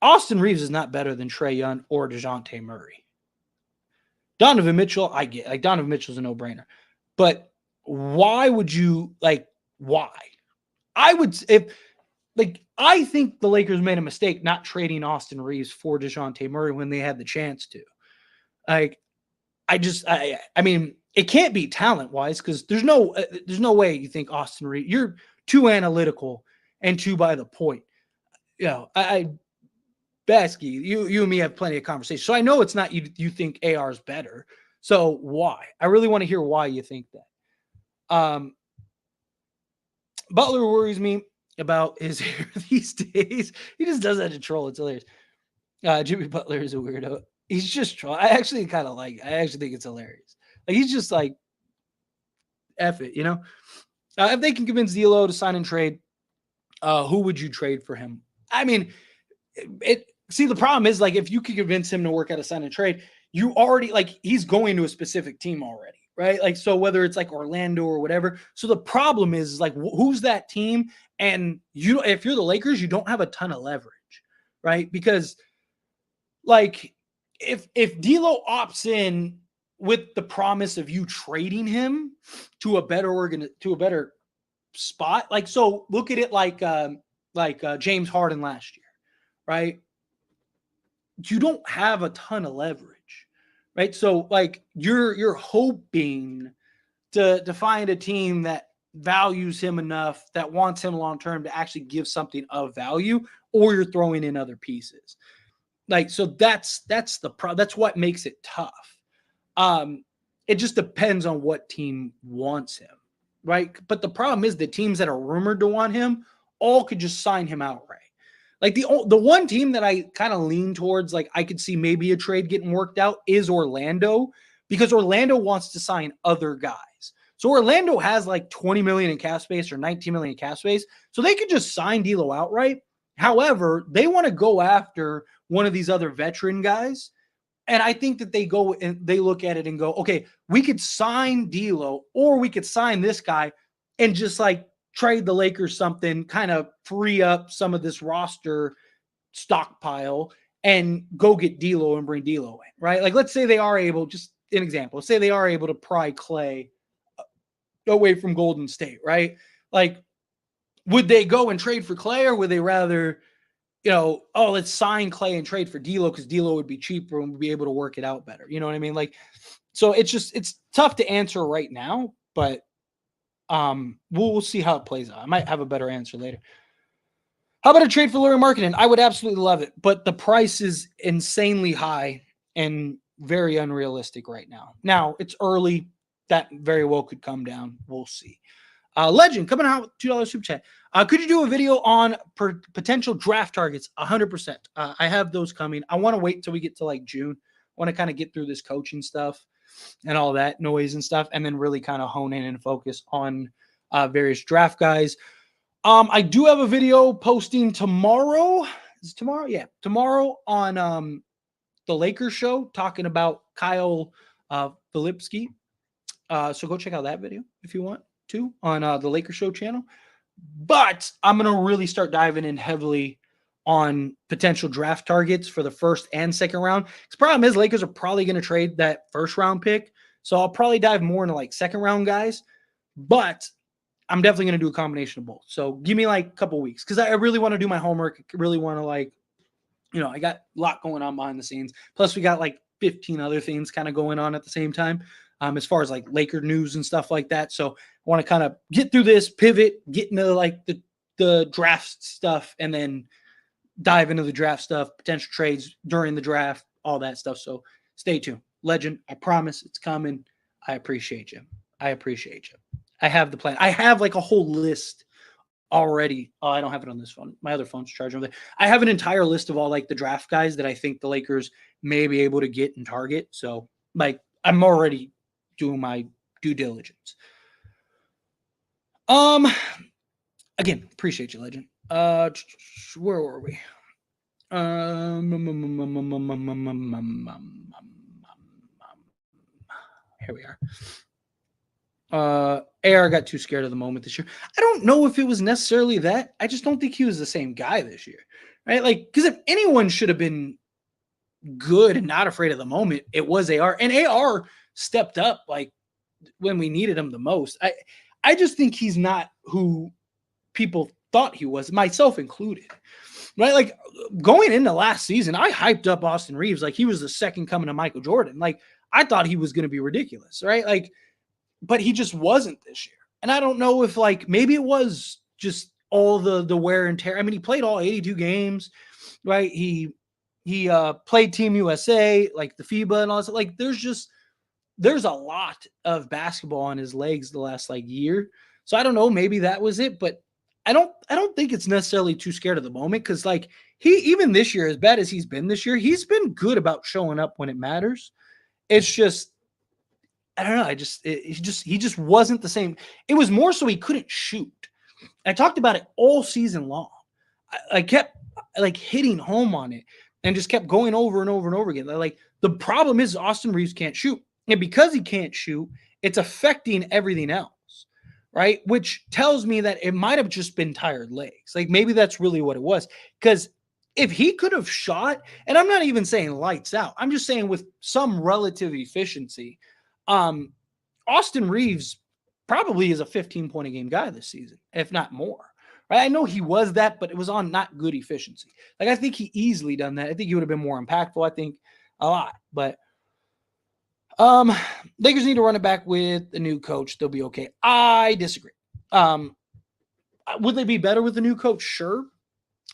Austin Reaves is not better than Trey Young or DeJounte Murray. Donovan Mitchell, I get. Like, Donovan Mitchell's a no-brainer. But why would you, like, why? I think the Lakers made a mistake not trading Austin Reaves for DeJounte Murray when they had the chance to. Like, I mean, it can't be talent-wise because there's no way you think Austin Reaves. You're too analytical and too by the point. You know, Basky, you and me have plenty of conversation. So I know it's not you think AR is better. So why? I really want to hear why you think that. Butler worries me about his hair these days. He just does that to troll. It's hilarious. Jimmy Butler is a weirdo. He's just trolling. I actually kind of like it. I actually think it's hilarious. Like, he's just like, F it, you know? If they can convince D'Lo to sign and trade, who would you trade for him? I mean, the problem is, like, if you could convince him to work out a sign and trade, you already, like, he's going to a specific team already, right? Like, so whether it's like Orlando or whatever. So the problem is, like, who's that team? And if you're the Lakers, you don't have a ton of leverage, right? Because, like, if D'Lo opts in with the promise of you trading him to a better spot, like, so look at it like James Harden last year, right? You don't have a ton of leverage, right? So, like, you're hoping to find a team that values him enough, that wants him long term, to actually give something of value, or you're throwing in other pieces. Like, so that's that's what makes it tough. It just depends on what team wants him, right? But the problem is the teams that are rumored to want him all could just sign him outright. Like, the one team that I kind of lean towards, like, I could see maybe a trade getting worked out, is Orlando, because Orlando wants to sign other guys. So Orlando has like 20 million in cap space or 19 million in cap space. So they could just sign D'Lo outright. However, they want to go after one of these other veteran guys. And I think that they go and they look at it and go, okay, we could sign D'Lo, or we could sign this guy and just, like, trade the Lakers something, kind of free up some of this roster stockpile and go get D'Lo and bring D'Lo in, right? Like, let's say they are able, just an example, say they are able to pry Clay away from Golden State, right? Like, would they go and trade for Clay, or would they rather, let's sign Clay and trade for D'Lo because D'Lo would be cheaper and would be able to work it out better? You know what I mean? Like, so it's tough to answer right now, but we'll see how it plays out. I might have a better answer later. How about a trade for Larry Marketing? I would absolutely love it, but the price is insanely high and very unrealistic right now. Now, it's early. That very well could come down. We'll see. Legend coming out with $2 super chat. Could you do a video on potential draft targets? 100%. I have those coming. I want to wait till we get to like June. I want to kind of get through this coaching stuff and all that noise and stuff, and then really kind of hone in and focus on various draft guys. I do have a video posting tomorrow. Is it tomorrow? Yeah, tomorrow on the Lakers show, talking about Kyle Filipski. So go check out that video if you want to on the Lakers show channel. But I'm going to really start diving in heavily on potential draft targets for the first and second round. Because the problem is Lakers are probably going to trade that first round pick. So I'll probably dive more into like second round guys. But I'm definitely going to do a combination of both. So give me like a couple weeks, because I really want to do my homework. I really want to, like, I got a lot going on behind the scenes. Plus we got like 15 other things kind of going on at the same time. As far as like Laker news and stuff like that. So I want to kind of get through this, pivot, get into like the draft stuff, and then dive into the draft stuff, potential trades during the draft, all that stuff. So stay tuned. Legend, I promise it's coming. I appreciate you. I have the plan. I have like a whole list already. Oh, I don't have it on this phone. My other phone's charging over there. I have an entire list of all like the draft guys that I think the Lakers may be able to get and target. So, like, I'm already doing my due diligence. Again, appreciate you, legend. Where were we? Here we are. AR got too scared of the moment this year. I don't know if it was necessarily that. I just don't think he was the same guy this year, right? Like, because if anyone should have been good and not afraid of the moment, it was AR, and AR stepped up like when we needed him the most. I just think he's not who people thought he was, myself included. Right? Like going into last season, I hyped up Austin Reaves like he was the second coming of Michael Jordan. Like I thought he was going to be ridiculous, right? Like, but he just wasn't this year. And I don't know if like maybe it was just all the wear and tear. I mean, he played all 82 games, right? He played Team USA, like the FIBA and all that. Like there's a lot of basketball on his legs the last like year. So I don't know, maybe that was it, but I don't think it's necessarily too scared of the moment because like he even this year, as bad as he's been this year, he's been good about showing up when it matters. It's just I don't know. He just wasn't the same. It was more so he couldn't shoot. I talked about it all season long. I kept like hitting home on it and just kept going over and over and over again. Like the problem is Austin Reaves can't shoot, and because he can't shoot, it's affecting everything else. Right. Which tells me that it might have just been tired legs. Like maybe that's really what it was. Because if he could have shot, and I'm not even saying lights out, I'm just saying with some relative efficiency, Austin Reaves probably is a 15-point a game guy this season, if not more. Right. I know he was that, but it was on not good efficiency. Like I think he easily done that. I think he would have been more impactful. I think a lot, but Lakers need to run it back with a new coach. They'll be okay. I disagree. Would they be better with the new coach? Sure.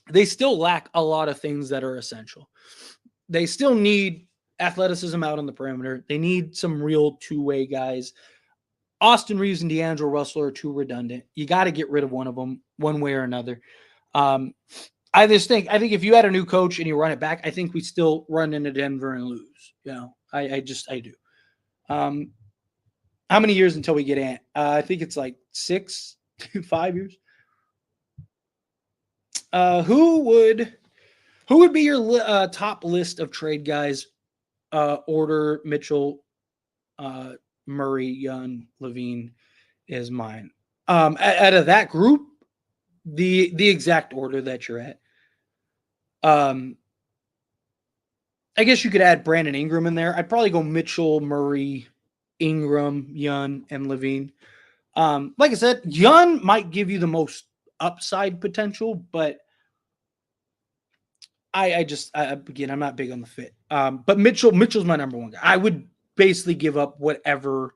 They still lack a lot of things that are essential. They still need athleticism out on the perimeter. They need some real two-way guys. Austin Reaves and D'Angelo Russell are too redundant. You got to get rid of one of them one way or another. I think if you had a new coach and you run it back, I think we still run into Denver and lose. You know, I do. How many years until we get Ant? I think it's like 6 to 5 years. Who would be your top list of trade guys? Order Mitchell, Murray, Young, LaVine is mine. Out of that group, the exact order that you're at. I guess you could add Brandon Ingram in there. I'd probably go Mitchell, Murray, Ingram, Young, and LaVine. Like I said, Young might give you the most upside potential, but again, I'm not big on the fit. But Mitchell's my number one guy. I would basically give up whatever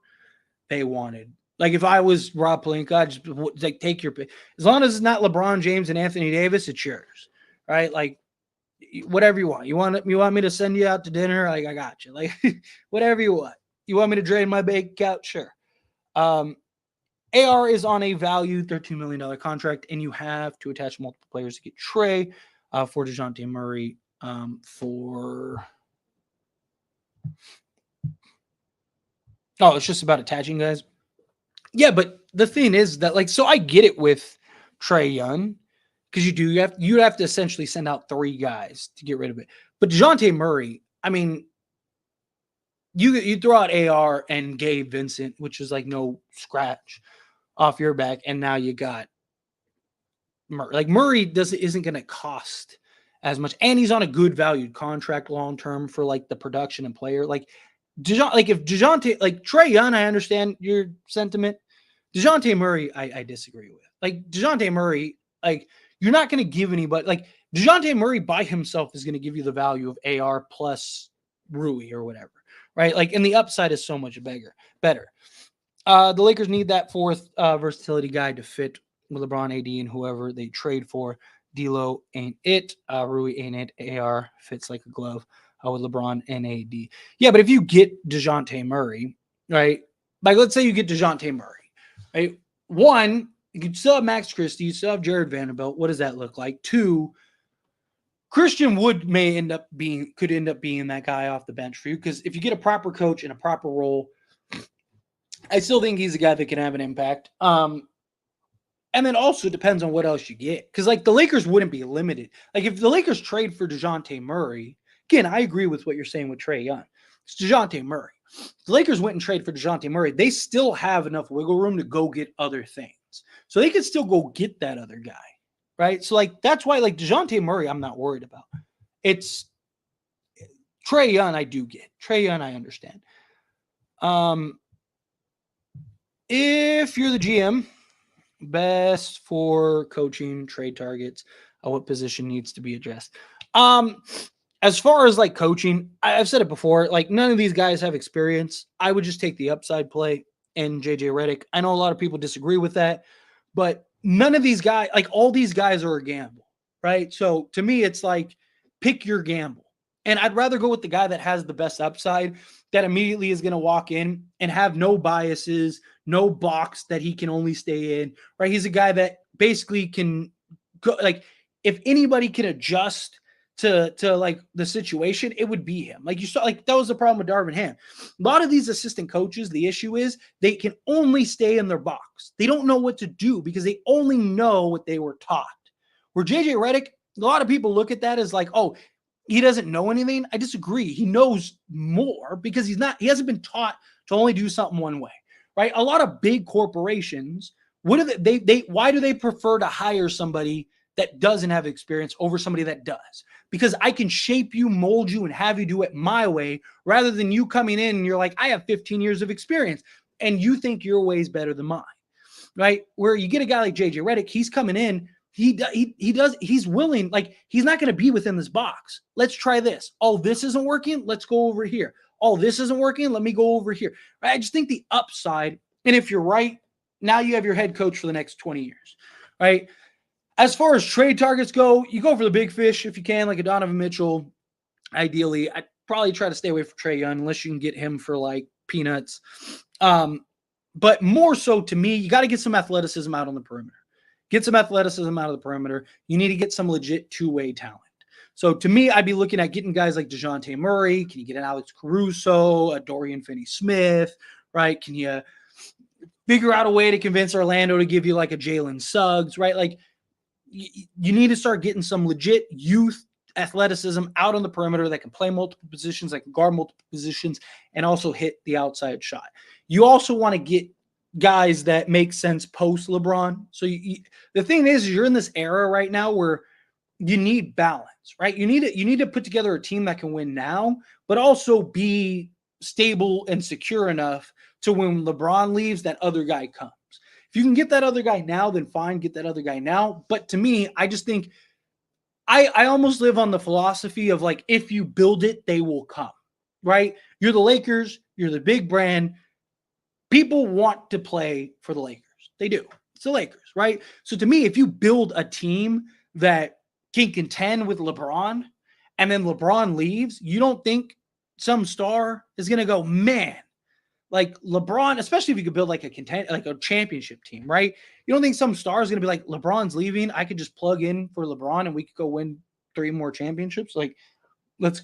they wanted. Like if I was Rob Pelinka, I'd just like take your pick. As long as it's not LeBron James and Anthony Davis, it's yours, right? Like whatever you want. You want me to send you out to dinner? Like I got you. Like whatever you want. You want me to drain my bank account? Sure. AR is on a value $13 million contract, and you have to attach multiple players to get Trey for DeJounte Murray it's just about attaching guys. Yeah, but the thing is that like, so I get it with Trey Young because you have to essentially send out 3 guys to get rid of it. But DeJounte Murray, I mean, you throw out AR and Gabe Vincent, which is like no scratch off your back, and now you got Murray. Like Murray isn't going to cost as much, and he's on a good valued contract long term for like the production and player. Like if DeJounte, like Trey Young, I understand your sentiment. DeJounte Murray, I disagree with. Like DeJounte Murray, like you're not going to give anybody like DeJounte Murray by himself is going to give you the value of AR plus Rui or whatever, right? Like, and the upside is so much better. The Lakers need that 4th versatility guy to fit with LeBron, AD, and whoever they trade for. D'Lo ain't it. Rui ain't it. AR fits like a glove with LeBron and AD. Yeah, but if you get DeJounte Murray, right? Like, let's say you get DeJounte Murray, right? 1, you could still have Max Christie. You still have Jared Vanderbilt. What does that look like? 2, Christian Wood could end up being that guy off the bench for you because if you get a proper coach in a proper role, I still think he's a guy that can have an impact. And then also depends on what else you get. Because, like, the Lakers wouldn't be limited. Like, if the Lakers trade for DeJounte Murray, again, I agree with what you're saying with Trey Young. It's DeJounte Murray. The Lakers went and trade for DeJounte Murray. They still have enough wiggle room to go get other things. So they could still go get that other guy, right? So, like, that's why, like, DeJounte Murray, I'm not worried about. It's Trey Young, I do get. Trey Young, I understand. If you're the GM, best for coaching, trade targets, what position needs to be addressed. As far as like coaching, I've said it before, like none of these guys have experience. I would just take the upside play and JJ Redick. I know a lot of people disagree with that, but none of these guys, like all these guys are a gamble, right? So to me, it's like pick your gamble. And I'd rather go with the guy that has the best upside, that immediately is going to walk in and have no biases, no box that he can only stay in, right? He's a guy that basically can go, like, if anybody can adjust to like the situation, it would be him. Like you saw, like that was the problem with Darvin Ham. A lot of these assistant coaches, the issue is they can only stay in their box. They don't know what to do because they only know what they were taught. Where JJ Redick, a lot of people look at that as like, oh, he doesn't know anything. I disagree. He knows more because he hasn't been taught to only do something one way, right? A lot of big corporations, what do why do they prefer to hire somebody that doesn't have experience over somebody that does? Because I can shape you, mold you, and have you do it my way rather than you coming in and you're like, I have 15 years of experience and you think your way is better than mine, right? Where you get a guy like JJ Redick, he's coming in, he's willing, like he's not going to be within this box. Let's try this. Oh, this isn't working. Let's go over here. Oh, this isn't working. Let me go over here. Right? I just think the upside, and if you're right, now you have your head coach for the next 20 years, right? As far as trade targets go, you go for the big fish if you can, like a Donovan Mitchell. Ideally, I'd probably try to stay away from Trey Young unless you can get him for like peanuts. But more so to me, you got to get some athleticism out on the perimeter. Get some athleticism out of the perimeter. You need to get some legit two-way talent. So to me, I'd be looking at getting guys like DeJounte Murray. Can you get an Alex Caruso, a Dorian Finney-Smith, right? Can you figure out a way to convince Orlando to give you like a Jalen Suggs, right? Like you need to start getting some legit youth athleticism out on the perimeter that can play multiple positions, that can guard multiple positions, and also hit the outside shot. You also want to get guys that make sense post-LeBron. So the thing is, you're in this era right now where you need balance, right? You need to put together a team that can win now, but also be stable and secure enough to when LeBron leaves, that other guy comes. If you can get that other guy now, then fine, get that other guy now. But to me, I just think I almost live on the philosophy of like, if you build it, they will come, right? You're the Lakers, you're the big brand. People want to play for the Lakers. They do. It's the Lakers, right? So to me, if you build a team that can contend with LeBron and then LeBron leaves, you don't think some star is going to go, man, like LeBron, especially if you could build like a championship team, right? You don't think some star is going to be like, LeBron's leaving, I could just plug in for LeBron and we could go win 3 more championships. Like, let's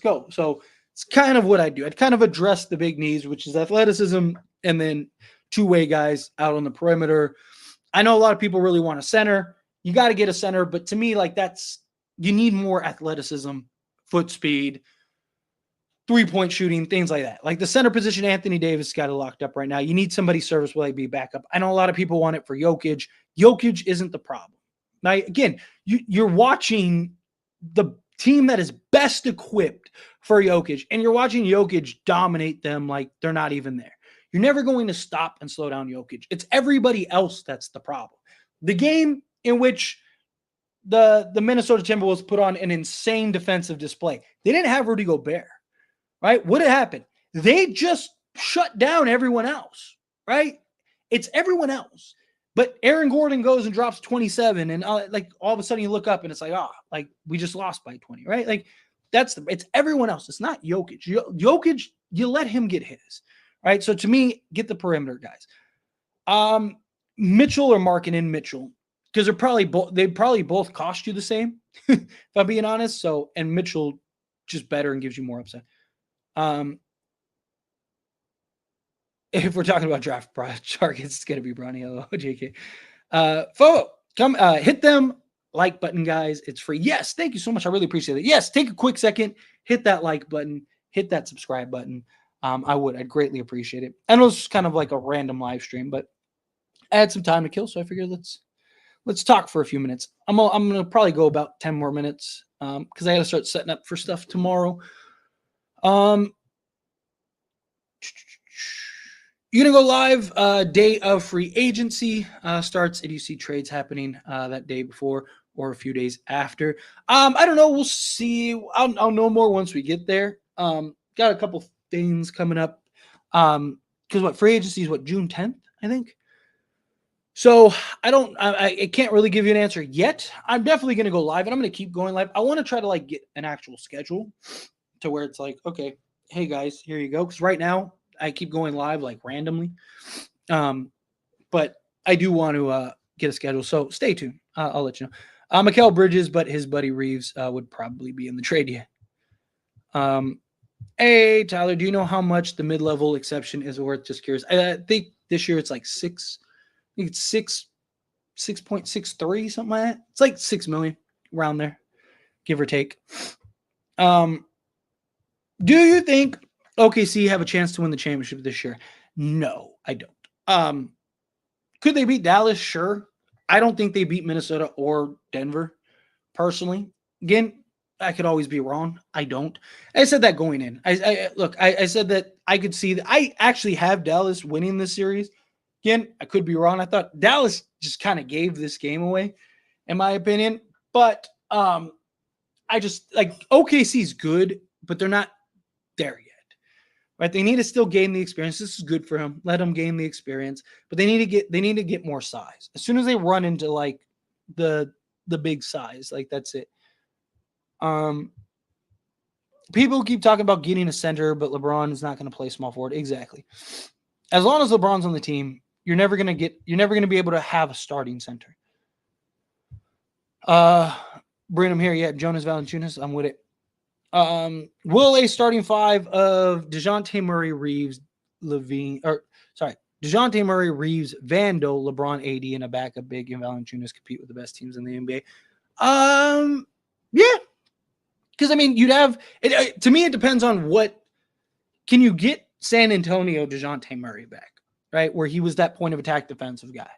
go. So it's kind of what I do. I'd kind of address the big needs, which is athleticism and then two-way guys out on the perimeter. I know a lot of people really want a center. You got to get a center, but to me, like you need more athleticism, foot speed, three-point shooting, things like that. Like the center position, Anthony Davis got it locked up right now. You need somebody serviceable, like be backup. I know a lot of people want it for Jokic. Jokic isn't the problem. Now, again, you're watching the team that is best equipped for Jokic, and you're watching Jokic dominate them like they're not even there. You're never going to stop and slow down Jokic. It's everybody else that's the problem. The game in which the Minnesota Timberwolves put on an insane defensive display, they didn't have Rudy Gobert. Right? What had happened? They just shut down everyone else, right? It's everyone else. But Aaron Gordon goes and drops 27, and like all of a sudden you look up and it's like, like we just lost by 20, right? Like it's everyone else. It's not Jokic. Jokic, you let him get his, right? So to me, get the perimeter guys. Mitchell or Markkanen Mitchell, because they probably both cost you the same, if I'm being honest. So, and Mitchell just better and gives you more upside. If we're talking about draft targets, it's going to be Bronny. JK. Come hit them like button, guys. It's free. Yes, thank you so much. I really appreciate it. Yes, take a quick second, hit that like button, hit that subscribe button. I'd greatly appreciate it. And it was kind of like a random live stream, but I had some time to kill, so I figured let's talk for a few minutes. I'm gonna probably go about 10 more minutes because I got to start setting up for stuff tomorrow. You're gonna go live. Day of free agency starts. And you see trades happening that day before or a few days after. I don't know. We'll see. I'll know more once we get there. Got a couple things coming up. Because free agency is June 10th, I think. So I can't really give you an answer yet. I'm definitely going to go live, and I'm going to keep going live. I want to try to get an actual schedule to where it's okay, hey guys, here you go. Because right now I keep going live randomly. But I do want to get a schedule. So stay tuned. I'll let you know. Mikal Bridges, but his buddy Reaves would probably be in the trade yet. Hey, Tyler, do you know how much the mid-level exception is worth? Just curious. I think this year it's 6. I think it's 6.63, something like that. It's $6 million around there, give or take. Do you think OKC have a chance to win the championship this year? No, I don't. Could they beat Dallas? Sure. I don't think they beat Minnesota or Denver, personally. Again, I could always be wrong. I don't. I said that going in. I said that I could see that. I actually have Dallas winning this series. Again, I could be wrong. I thought Dallas just kind of gave this game away, in my opinion. But I just OKC's good, but they're not there yet. Right? They need to still gain the experience. This is good for him. Let them gain the experience, but they need to get more size. As soon as they run into the big size, that's it. People keep talking about getting a center, but LeBron is not going to play small forward. Exactly. As long as LeBron's on the team, you're never going to be able to have a starting center. Bring him here. Yeah, Jonas Valanciunas. I'm with it. Will a starting five of DeJounte Murray, Reaves, DeJounte Murray, Reaves, Vando, LeBron, AD, and a backup big and Valanciunas compete with the best teams in the NBA? Yeah. Because, you'd have – to me, it depends on what – can you get San Antonio DeJounte Murray back, right, where he was that point of attack defensive guy,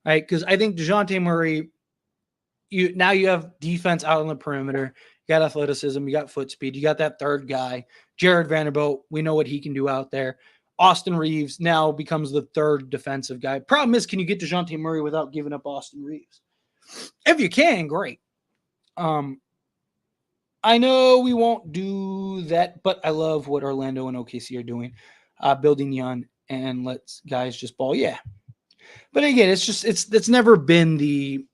right? Because I think DeJounte Murray – you have defense out on the perimeter. You got athleticism. You got foot speed. You got that third guy. Jared Vanderbilt, we know what he can do out there. Austin Reaves now becomes the third defensive guy. Problem is, can you get DeJounte Murray without giving up Austin Reaves? If you can, great. I know we won't do that, but I love what Orlando and OKC are doing, building young and let's guys just ball. Yeah, but again, it's never been the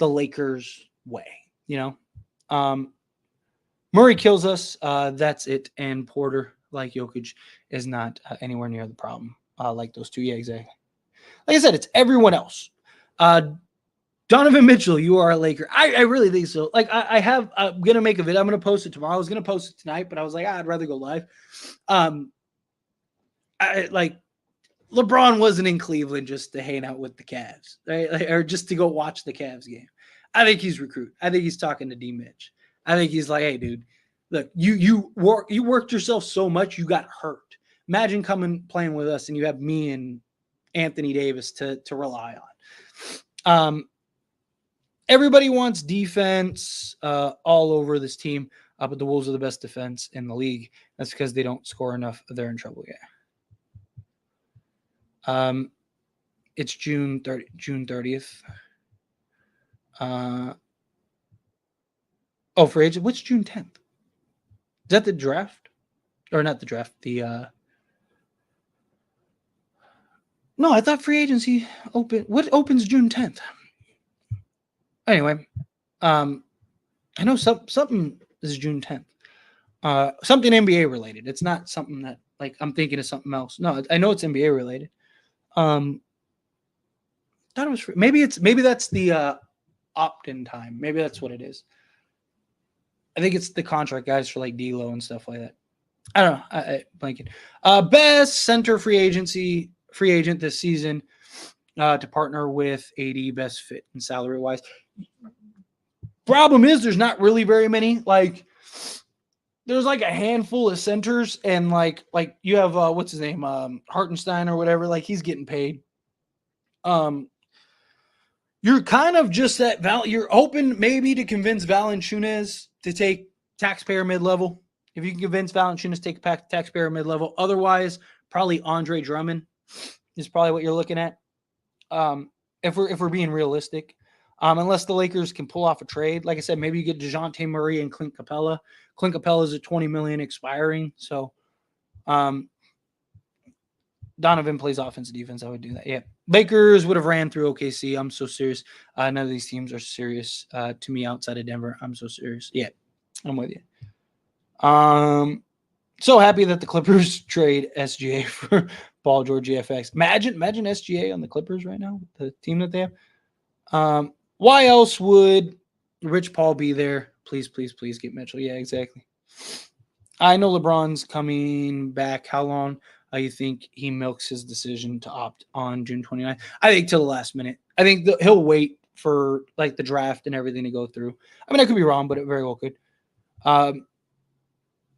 Lakers way, Murray kills us. That's it. And Porter, like Jokic, is not anywhere near the problem. Like those two. Yeah, exactly. Like I said, it's everyone else. Donovan Mitchell, you are a Laker. I really think so. I'm going to make a video. I'm going to post it tomorrow. I was going to post it tonight, but I was I'd rather go live. LeBron wasn't in Cleveland just to hang out with the Cavs, right? Or just to go watch the Cavs game. I think he's recruit. I think he's talking to D Mitch. I think he's hey, dude, look, you worked yourself so much, you got hurt. Imagine playing with us, and you have me and Anthony Davis to rely on. Everybody wants defense all over this team, but the Wolves are the best defense in the league. That's because they don't score enough. They're in trouble. Yeah. It's June 30th. For age, what's June 10th? Is that the draft? Or not the draft? No, I thought free agency what opens June 10th? Anyway, I know something is June 10th. Something NBA related. It's not something that I'm thinking of something else. No, I know it's NBA related. Thought it was free. Maybe that's the opt-in time. Maybe that's what it is. I think it's the contract guys for D'Lo and stuff like that. I don't know. I blanking. Best center free agent this season. to partner with AD, best fit and salary wise. Problem is, there's not really very many. Like, there's like a handful of centers, and like you have what's his name, Hartenstein or whatever. Like, he's getting paid. You're kind of just at you're open maybe to convince Valanciunas to take taxpayer mid-level. If you can convince Valanciunas to take taxpayer mid-level, otherwise probably Andre Drummond is probably what you're looking at. If we're being realistic, unless the Lakers can pull off a trade, like I said, maybe you get DeJounte Murray and Clint Capella. Clint Capella is at $20 million expiring, so Donovan plays offense and defense. I would do that. Yeah. Lakers would have ran through OKC. I'm so serious. None of these teams are serious to me outside of Denver. I'm so serious. Yeah, I'm with you. So happy that the Clippers trade SGA for Paul George GFX. Imagine SGA on the Clippers right now, the team that they have. Why else would Rich Paul be there? Please get Mitchell. Yeah, exactly. I know LeBron's coming back. How long you think he milks his decision to opt on June 29th? I think till the last minute. I think he'll wait for like the draft and everything to go through. I mean, I could be wrong, but it very well could.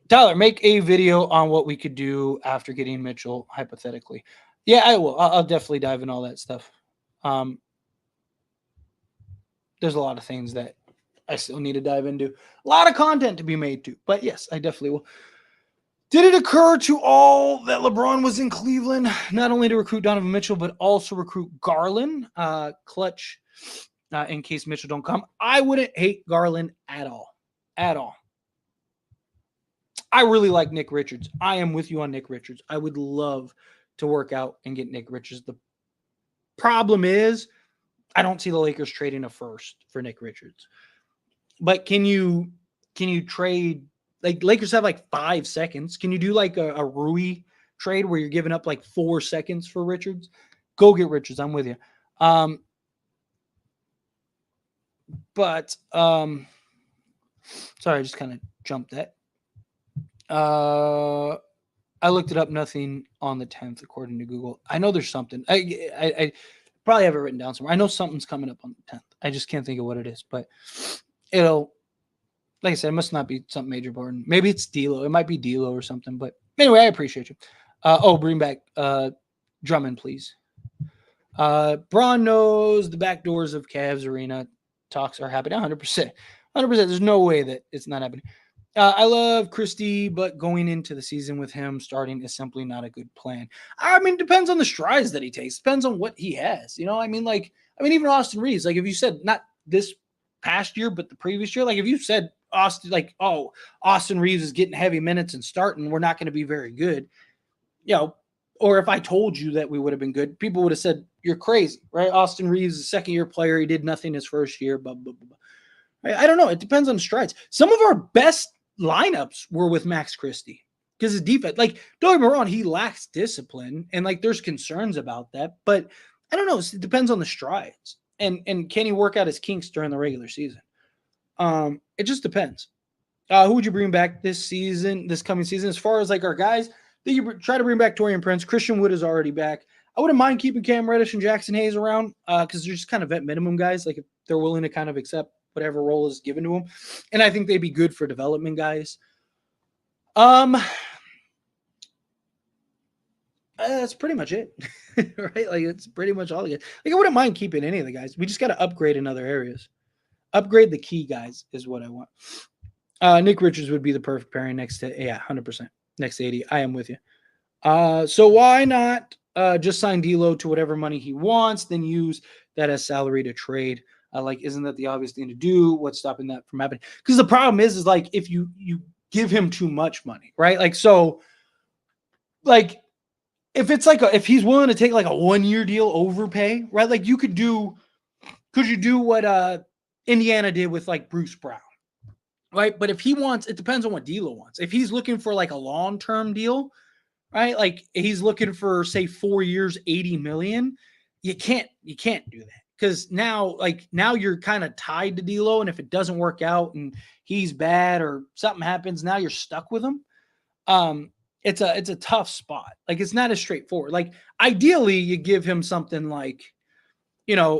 Tyler, make a video on what we could do after getting Mitchell, hypothetically. Yeah, I will. I'll definitely dive in all that stuff. There's a lot of things that I still need to dive into. A lot of content to be made too. But yes, I definitely will. Did it occur to all that LeBron was in Cleveland, not only to recruit Donovan Mitchell, but also recruit Garland, clutch, in case Mitchell don't come? I wouldn't hate Garland at all. At all. I really like Nick Richards. I am with you on Nick Richards. I would love to work out and get Nick Richards. The problem is, I don't see the Lakers trading a first for Nick Richards. But can you trade, like, Lakers have like 5 seconds. Can you do like a Rui trade where you're giving up like 4 seconds for Richards? Go get Richards. I'm with you. Sorry, I just kind of jumped that. I looked it up. Nothing on the 10th, according to Google. I know there's something. I probably have it written down somewhere. I know something's coming up on the 10th. I just can't think of what it is, but it'll, like I said, it must not be something major important. Maybe it's D'Lo. It might be D'Lo or something. But anyway, I appreciate you. Bring back Drummond, please. Braun knows the back doors of Cavs Arena talks are happening. 100%. 100%. There's no way that it's not happening. I love Christie, but going into the season with him starting is simply not a good plan. I mean, depends on the strides that he takes. Depends on what he has. You know, I mean, even Austin Reaves, like if you said not this past year, but the previous year, like if you said Austin Reaves is getting heavy minutes and starting, we're not going to be very good. You know, or if I told you that we would have been good, people would have said, you're crazy, right? Austin Reaves is a second-year player. He did nothing his first year, blah, blah, blah. I don't know. It depends on the strides. Some of our best lineups were with Max Christie because his defense, like, don't get me wrong, he lacks discipline and like there's concerns about that, but I don't know. It depends on the strides and can he work out his kinks during the regular season? It just depends. Who would you bring back this coming season? As far as like our guys, that you try to bring back Taurean Prince. Christian Wood is already back. I wouldn't mind keeping Cam Reddish and Jackson Hayes around because they're just kind of vet minimum guys. Like if they're willing to kind of accept whatever role is given to them. And I think they'd be good for development guys. That's pretty much it, right? Like it's pretty much all. Like I wouldn't mind keeping any of the guys. We just got to upgrade in other areas. Upgrade the key guys is what I want. Nick Richards would be the perfect pairing next to, 100%. Next to 80. I am with you. So why not just sign D'Lo to whatever money he wants, then use that as salary to trade? Like, isn't that the obvious thing to do? What's stopping that from happening? Because the problem is like if you give him too much money, right? Like, so like if it's like if he's willing to take like a 1-year deal overpay, right? Like could you do what Indiana did with like Bruce Brown, right? But if he wants, it depends on what D'Lo wants. If he's looking for like a long-term deal, right? Like he's looking for say 4 years, 80 million. You can't do that. Because now you're kind of tied to D'Lo, and if it doesn't work out and he's bad or something happens, now you're stuck with him. It's a tough spot. Like it's not as straightforward. Like ideally, you give him something like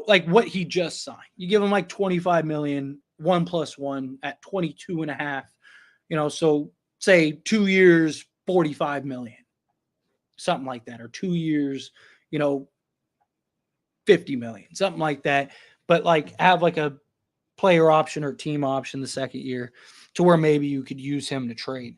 like what he just signed. You give him like 25 million, 1+1 at 22.5, so say 2 years, 45 million, something like that, or 2 years, 50 million, something like that. But like have like a player option or team option the second year to where maybe you could use him to trade.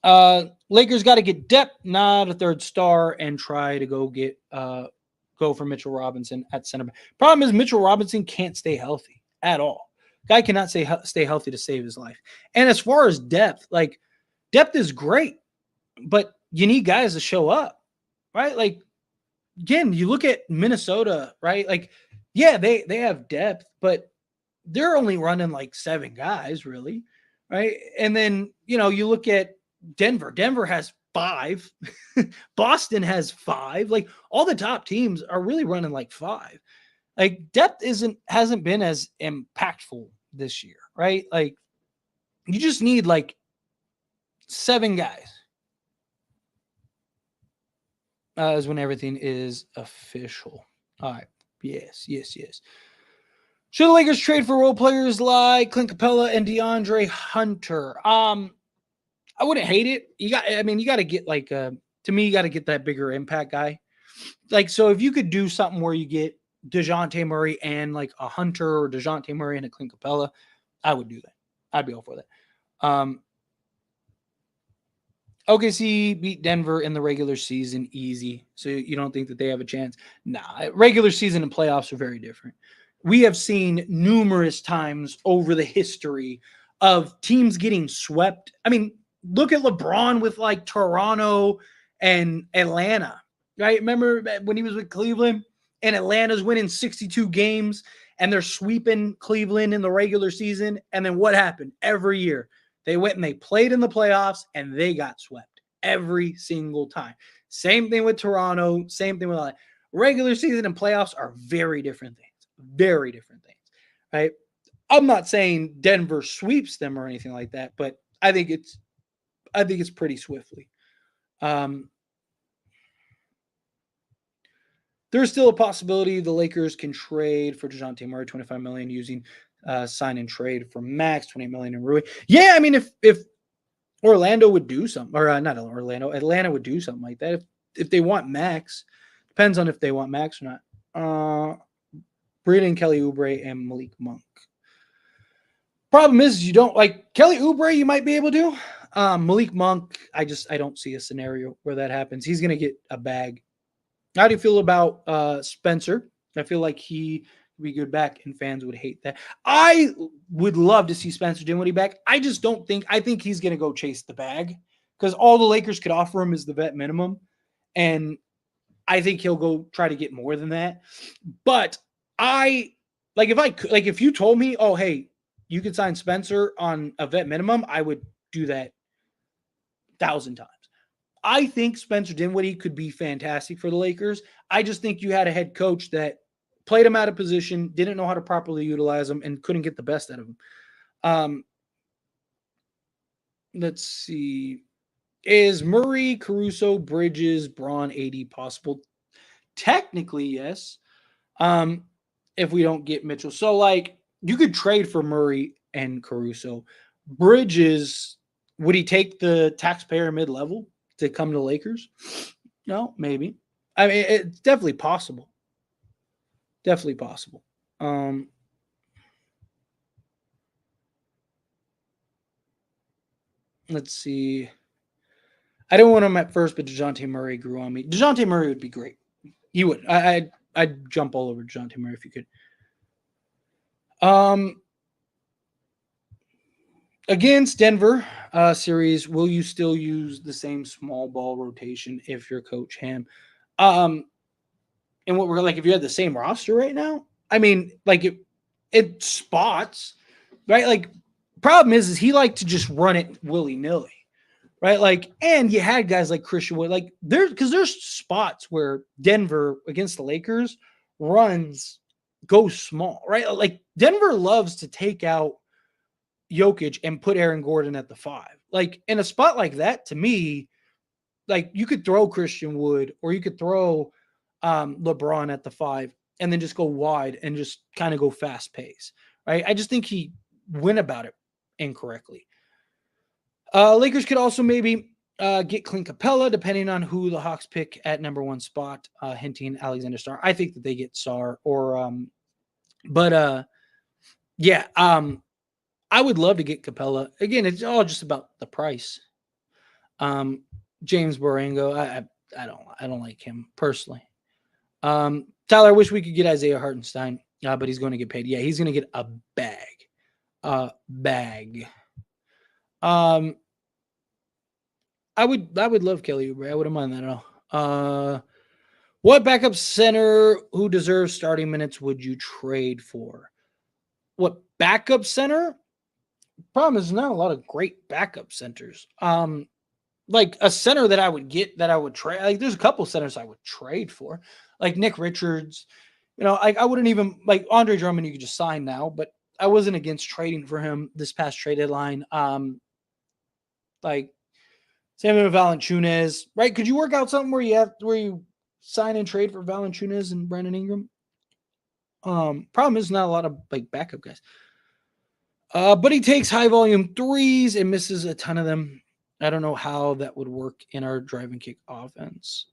Lakers got to get depth, not a third star, and try to go for Mitchell Robinson at center back. Problem is Mitchell Robinson can't stay healthy at all. Guy cannot stay healthy to save his life. And as far as depth, like depth is great, but you need guys to show up, right? Like again, you look at Minnesota, right? Like yeah, they have depth, but they're only running like 7 guys, really, right? And then you look at Denver. Denver has 5. Boston has 5. Like all the top teams are really running like 5. Like depth hasn't been as impactful this year, right? Like you just need like 7 guys. Is when everything is official. All right. Yes. Should the Lakers trade for role players like Clint Capella and DeAndre Hunter? I wouldn't hate it. You got to get to me, you got to get that bigger impact guy. Like, so if you could do something where you get DeJounte Murray and like a Hunter, or DeJounte Murray and a Clint Capella, I would do that. I'd be all for that. OKC beat Denver in the regular season easy. So you don't think that they have a chance? Nah, regular season and playoffs are very different. We have seen numerous times over the history of teams getting swept. I mean, look at LeBron with like Toronto and Atlanta, right? Remember when he was with Cleveland and Atlanta's winning 62 games and they're sweeping Cleveland in the regular season? And then what happened every year? They went and they played in the playoffs and they got swept every single time. Same thing with Toronto. Same thing with all that. Regular season and playoffs are very different things. Very different things, right? I'm not saying Denver sweeps them or anything like that, but I think it's pretty swiftly. There's still a possibility the Lakers can trade for DeJounte Murray, $25 million, using sign and trade for max, $28 million in Rui. Yeah, I mean, if Orlando would do something, or not Orlando, Atlanta would do something like that. If they want max, depends on if they want max or not. Braden, Kelly Oubre, and Malik Monk. Problem is, you don't like Kelly Oubre. You might be able to. Malik Monk, I don't see a scenario where that happens. He's going to get a bag. How do you feel about Spencer? I feel like he would be good back, and fans would hate that. I would love to see Spencer Dinwiddie back. I just don't think. I think he's going to go chase the bag because all the Lakers could offer him is the vet minimum, and I think he'll go try to get more than that. But if you told me, oh hey, you could sign Spencer on a vet minimum, I would do that 1,000 times. I think Spencer Dinwiddie could be fantastic for the Lakers. I just think you had a head coach that played him out of position, didn't know how to properly utilize him, and couldn't get the best out of him. Let's see. Is Murray, Caruso, Bridges, Braun, AD possible? Technically, yes. If we don't get Mitchell. So, like, you could trade for Murray and Caruso. Bridges, would he take the taxpayer mid-level to come to Lakers? No, maybe. I mean, it's definitely possible. Definitely possible. Let's see. I didn't want him at first, but DeJounte Murray grew on me. DeJounte Murray would be great. He would. I'd jump all over DeJounte Murray if you could. Against Denver series, will you still use the same small ball rotation if you're Coach Ham? And what we're like, if you had the same roster right now, I mean, like it spots, right? Like, problem is he liked to just run it willy-nilly, right? Like, and you had guys like Christian Wood, like there's spots where Denver against the Lakers runs go small, right? Like Denver loves to take out Jokic and put Aaron Gordon at the 5. Like in a spot like that, to me, like you could throw Christian Wood or you could throw LeBron at the 5 and then just go wide and just kind of go fast pace, right? I just think he went about it incorrectly. Lakers could also maybe get Clint Capella, depending on who the Hawks pick at number 1 spot, hinting Alexander Starr. I think that they get Sarr or, yeah, I would love to get Capella. Again, it's all just about the price. James Borango, I don't like him personally. Tyler, I wish we could get Isaiah Hartenstein, but he's going to get paid. Yeah, he's going to get a bag. I would love Kelly Oubre. I wouldn't mind that at all. What backup center who deserves starting minutes would you trade for? What backup center? Problem is, not a lot of great backup centers. Like a center that I would get, that I would trade. Like there's a couple centers I would trade for, like Nick Richards. I wouldn't even like Andre Drummond. You could just sign now, but I wasn't against trading for him this past trade deadline. Like Samuel Valanciunas, right? Could you work out something where you sign and trade for Valanciunas and Brandon Ingram? Problem is not a lot of like backup guys. But he takes high volume threes and misses a ton of them. I don't know how that would work in our drive and kick offense.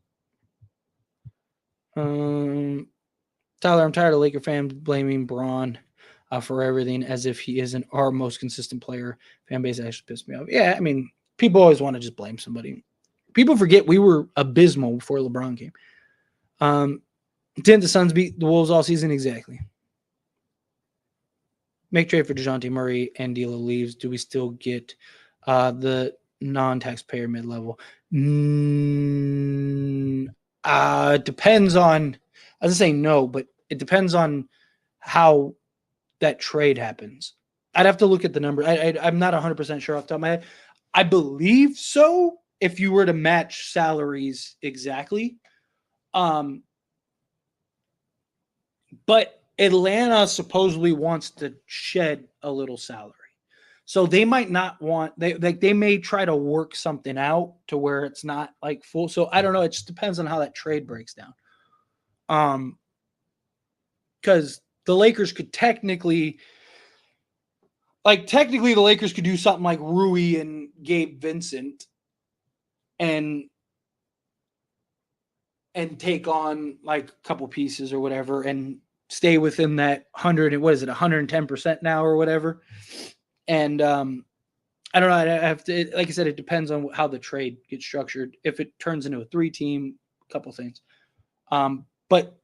Tyler, I'm tired of Laker fans blaming Bron for everything as if he isn't our most consistent player. Fan base actually pissed me off. Yeah, I mean, people always want to just blame somebody. People forget we were abysmal before LeBron came. Didn't the Suns beat the Wolves all season? Exactly. Make trade for DeJounte Murray and D'Lo leaves. Do we still get the non-taxpayer mid-level? Depends on, I was saying no, but it depends on how that trade happens. I'd have to look at the number. I'm not 100% sure off the top of my head. I believe so if you were to match salaries exactly. But Atlanta supposedly wants to shed a little salary. So they might not want, they may try to work something out to where it's not like full. So I don't know. It just depends on how that trade breaks down. Because the Lakers could technically the Lakers could do something like Rui and Gabe Vincent and take on like a couple pieces or whatever and stay within that 100 and what is it, 110% now or whatever. And I don't know. I have to, like I said, it depends on how the trade gets structured. If it turns into a 3-team, a couple things. But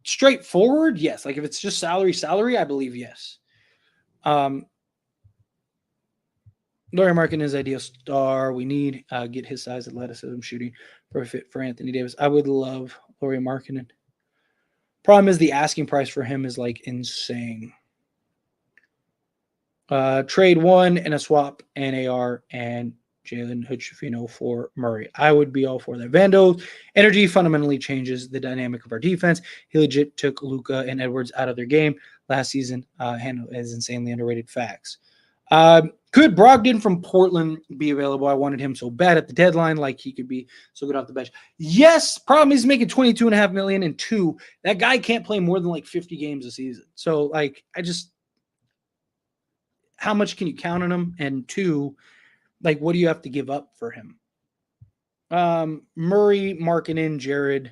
straightforward, yes. Like if it's just salary, I believe yes. Lauri Markkanen is ideal star. We need get his size, athleticism, shooting perfect for Anthony Davis. I would love Lauri Markkanen. Problem is the asking price for him is like insane. Trade one and a swap NAR and Jalen Hood-Schifino for Murray. I would be all for that. Vando's energy fundamentally changes the dynamic of our defense. He legit took Luka and Edwards out of their game last season. Handle is insanely underrated facts. Could Brogdon from Portland be available? I wanted him so bad at the deadline, like he could be so good off the bench. Yes, problem is making $22.5 million, and two, that guy can't play more than like 50 games a season. So like, how much can you count on him? And two, like, what do you have to give up for him? Murray, Markkanen, Jared,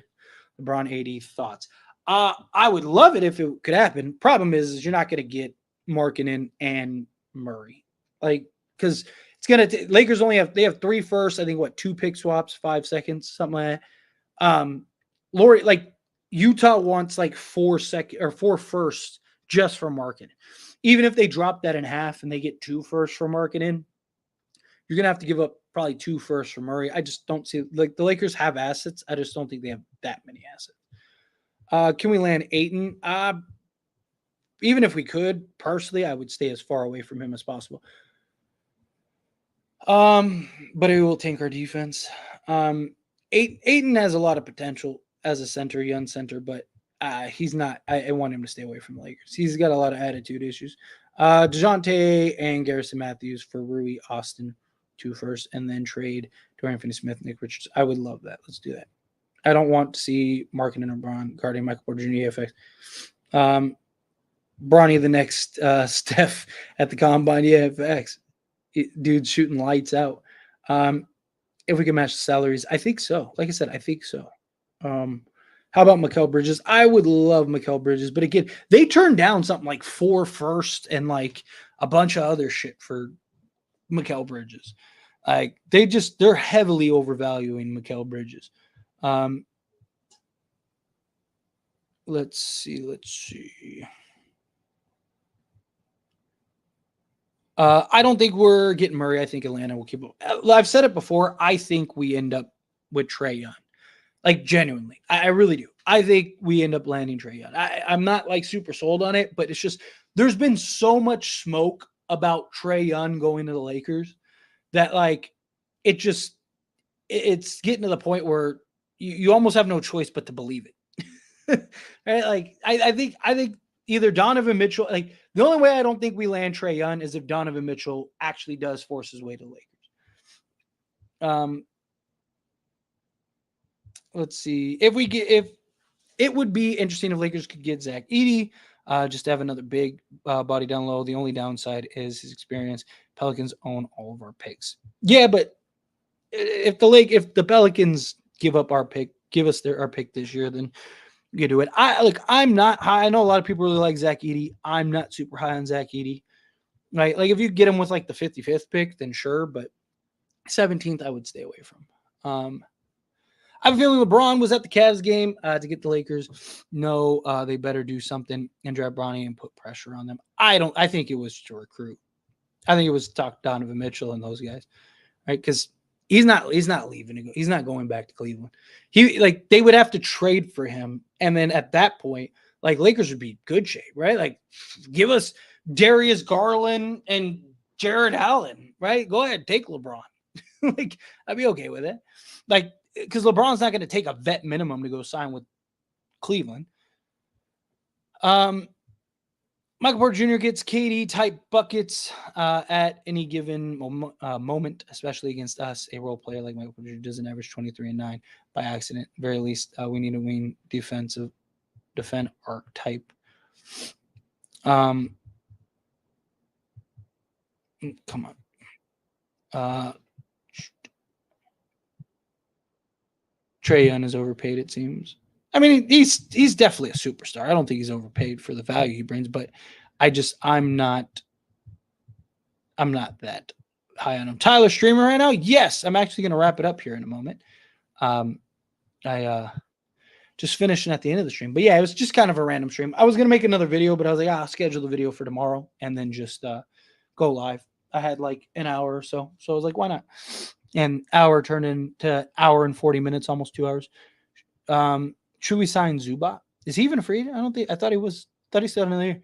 LeBron, AD, thoughts. I would love it if it could happen. Problem is you're not going to get Markkanen and Murray. Like, because it's going to Lakers they have 3 firsts, I think, 2 pick swaps, 5 seconds, something like that. Laurie, like, Utah wants like 4 firsts just for Markkanen. Even if they drop that in half and they get 2 firsts for Markkanen, you're going to have to give up probably 2 firsts for Murray. I just don't see, like, the Lakers have assets. I just don't think they have that many assets. Can we land Ayton? Even if we could, personally, I would stay as far away from him as possible. But it will tank our defense. Ayton has a lot of potential as a center, young center, but he's not. I want him to stay away from the Lakers. He's got a lot of attitude issues. DeJounte and Garrison Matthews for Rui, Austin, 2 firsts, and then trade Dorian Finney-Smith, Nick Richards. I would love that. Let's do that. I don't want to see Markin and LeBron guarding Michael Porter Jr. EFX. Bronny, the next Steph at the combine. Yeah, FX. Dude shooting lights out. If we can match the salaries, I think so. Like I said, I think so. How about Mikal Bridges? I would love Mikal Bridges, but again, they turned down something like 4 firsts and like a bunch of other shit for Mikal Bridges. Like they're heavily overvaluing Mikal Bridges. Let's see. I don't think we're getting Murray. I think Atlanta will keep. I've said it before. I think we end up with Trey Young. Like genuinely, I really do. I think we end up landing Trey Young. I'm not like super sold on it, but it's just there's been so much smoke about Trey Young going to the Lakers that like it's getting to the point where you almost have no choice but to believe it. Right? Like I think either Donovan Mitchell, like the only way I don't think we land Trey Young is if Donovan Mitchell actually does force his way to the Lakers. Let's see if it would be interesting if Lakers could get Zach Edey, just to have another big body down low. The only downside is his experience. Pelicans own all of our picks. Yeah, but if the Pelicans give up our pick, give us our pick this year, then you do it. I'm not high. I know a lot of people really like Zach Edey. I'm not super high on Zach Edey. Right? Like if you get him with like the 55th pick, then sure, but 17th I would stay away from. I have a feeling LeBron was at the Cavs game to get the Lakers. No, they better do something and draft Bronny and put pressure on them. I think it was to recruit. I think it was to talk Donovan Mitchell and those guys, right? Because he's not leaving. He's not going back to Cleveland. They would have to trade for him, and then at that point, like Lakers would be good shape, right? Like give us Darius Garland and Jared Allen, right? Go ahead, take LeBron. Like I'd be okay with it. Like because LeBron's not going to take a vet minimum to go sign with Cleveland. Michael Porter Jr. gets KD type buckets at any given moment, especially against us. A role player like Michael Porter Jr. doesn't average 23 and 9 by accident. At the very least, we need a wing defend archetype. Come on. Trey Young is overpaid, it seems. I mean, he's definitely a superstar. I don't think he's overpaid for the value he brings, but I'm not that high on him. Tyler Streamer right now? Yes, I'm actually going to wrap it up here in a moment. I just finishing at the end of the stream. But yeah, it was just kind of a random stream. I was going to make another video, but I was like, I'll schedule the video for tomorrow and then just go live. I had like an hour or so. So I was like, why not? An hour turned into hour and 40 minutes, almost 2 hours. Should we sign Zubac? Is he even a free agent? I thought he still had another year.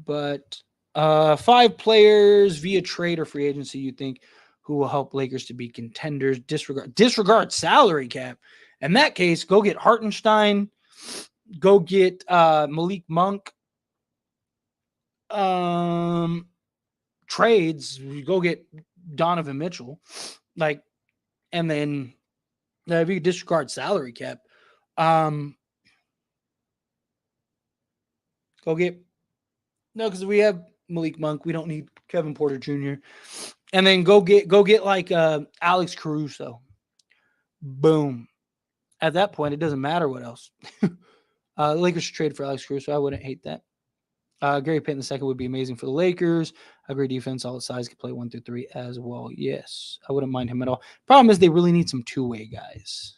But 5 players via trade or free agency you think who will help Lakers to be contenders. Disregard salary cap. In that case, go get Hartenstein. Go get Malik Monk. Trades. Go get Donovan Mitchell. And then if you disregard salary cap, go get because we have Malik Monk. We don't need Kevin Porter Jr. And then go get like Alex Caruso. Boom. At that point, it doesn't matter what else. Lakers should trade for Alex Caruso. I wouldn't hate that. Gary Payton II would be amazing for the Lakers. A great defense, all size, could play 1 through 3 as well. Yes, I wouldn't mind him at all. Problem is they really need some two-way guys.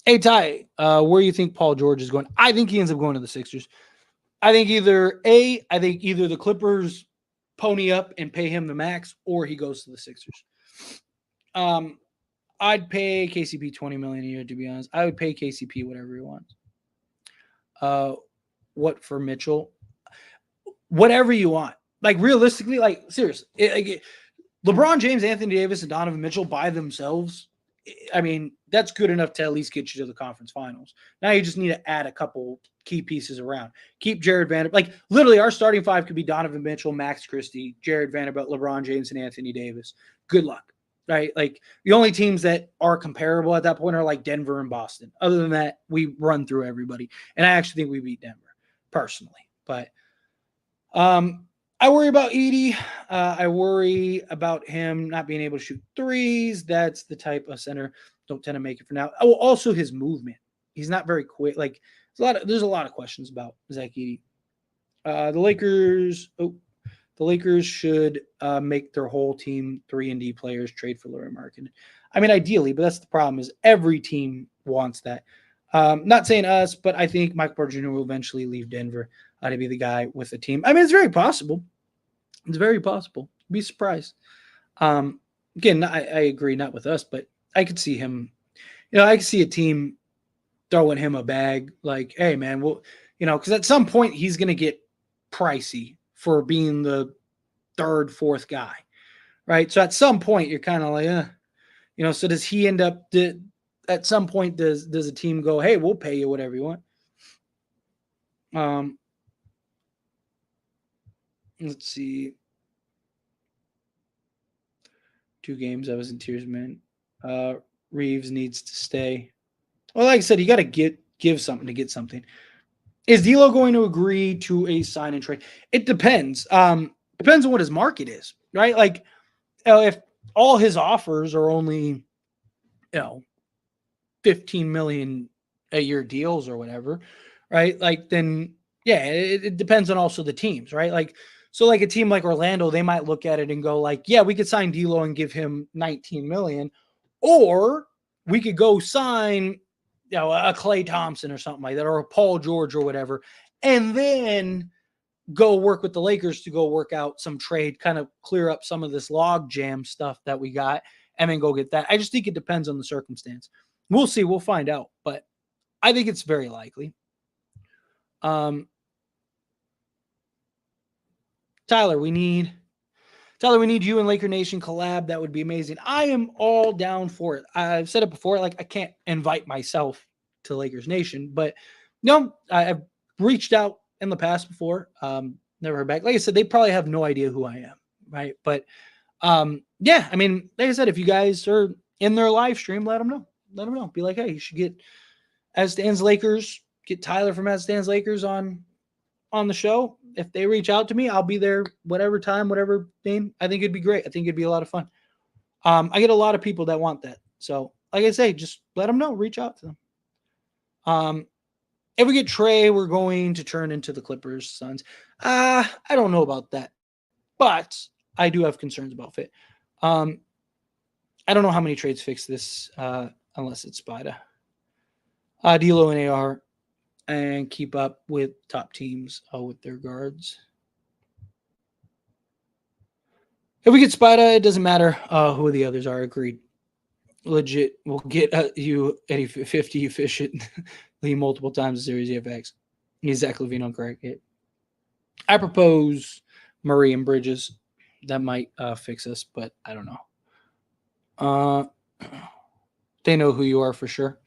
Hey, Ty, where do you think Paul George is going? I think he ends up going to the Sixers. I think either the Clippers pony up and pay him the max, or he goes to the Sixers. I'd pay KCP $20 million a year, to be honest. I would pay KCP whatever he wants. What for Mitchell? Whatever you want. Like realistically, like seriously, LeBron James, Anthony Davis, and Donovan Mitchell by themselves, I mean, that's good enough to at least get you to the conference finals. Now you just need to add a couple key pieces around. Keep Jared Vanderbilt. Like literally our starting 5 could be Donovan Mitchell, Max Christie, Jared Vanderbilt, LeBron James, and Anthony Davis. Good luck. right? Like the only teams that are comparable at that point are like Denver and Boston. Other than that, we run through everybody. And I actually think we beat Denver personally. But I worry about Edie. I worry about him not being able to shoot threes. That's the type of center don't tend to make it for now. Oh, also his movement. He's not very quick. Like there's a lot of questions about Zach Edey. The Lakers should make their whole team 3-and-D players, trade for Lauri Markkanen. I mean, ideally, but that's the problem is every team wants that. Not saying us, but I think Michael Porter Jr. will eventually leave Denver to be the guy with the team. I mean, it's very possible. It's very possible. Be surprised. Again, I agree, not with us, but I could see him. I could see a team throwing him a bag like, hey, man, well, because at some point he's going to get pricey for being the third, fourth guy, right? So at some point you're kind of like, so does he end up at some point does a team go, hey, we'll pay you whatever you want? Let's see. 2 games. I was in tears, man. Reaves needs to stay. Well, like I said, you got to give something to get something. Is D'Lo going to agree to a sign and trade? It depends. Depends on what his market is, right? Like, if all his offers are only, $15 million a year deals or whatever, right? Like, then yeah, it depends on also the teams, right? Like, so like a team like Orlando, they might look at it and go like, yeah, we could sign D'Lo and give him $19 million, or we could go sign, a Klay Thompson or something like that, or a Paul George or whatever, and then go work with the Lakers to go work out some trade, kind of clear up some of this log jam stuff that we got, and then go get that. I just think it depends on the circumstance. We'll see. We'll find out, but I think it's very likely. Tyler, we need you and Laker Nation collab. That would be amazing. I am all down for it. I've said it before, like I can't invite myself to Lakers Nation, but I've reached out in the past before. Never heard back. Like I said, they probably have no idea who I am, right? But yeah, I mean, like I said, if you guys are in their live stream, let them know. Let them know. Be like, hey, you should get As Stands Lakers, get Tyler from As Stands Lakers on the show. If they reach out to me, I'll be there whatever time, whatever name. I think it'd be great. I think it'd be a lot of fun. I get a lot of people that want that. So, like I say, just let them know. Reach out to them. If we get Trey, we're going to turn into the Clippers Suns. I don't know about that, but I do have concerns about fit. I don't know how many trades fix this unless it's Spida. D'Lo and AR, and keep up with top teams with their guards. If we get Spida, it doesn't matter who the others are. Agreed. Legit, we'll get you Eddie 50 efficiently multiple times a series EFX. He's Zach LaVine on correct hit. I propose Murray and Bridges. That might fix us, but I don't know. They know who you are for sure.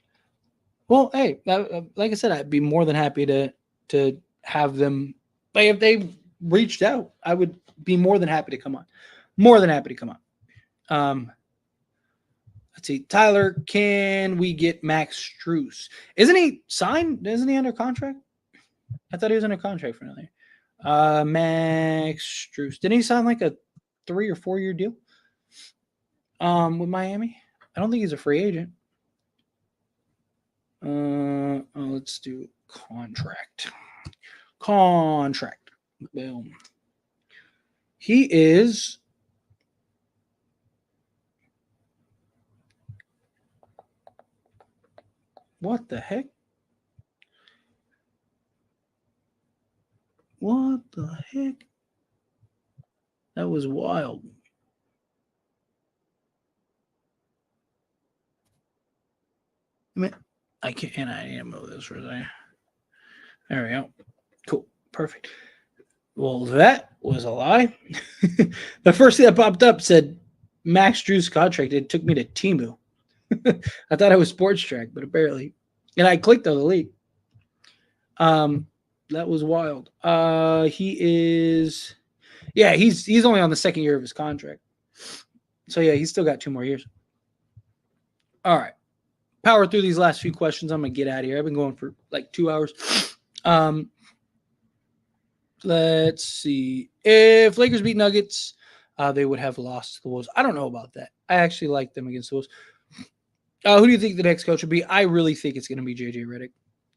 Well, hey, like I said, I'd be more than happy to have them. Like if they reached out, I would be more than happy to come on. More than happy to come on. Let's see. Tyler, can we get Max Strus? Isn't he signed? Isn't he under contract? I thought he was under contract for another year. Max Strus. Didn't he sign like a 3 or 4 year deal with Miami? I don't think he's a free agent. Let's do contract. Boom. He is what the heck? What the heck? That was wild. I can't. I need to move this for a second. There we go. Cool. Perfect. Well, that was a lie. The first thing that popped up said Max Strus contract. It took me to Temu. I thought it was Sports Track, but apparently, and I clicked on the link. That was wild. He is, yeah, he's only on the second year of his contract. So yeah, he's still got 2 more years. All right. Power through these last few questions. I'm going to get out of here. I've been going for like 2 hours. Let's see. If Lakers beat Nuggets, they would have lost to the Wolves. I don't know about that. I actually like them against the Wolves. Who do you think the next coach would be? I really think it's going to be JJ Redick.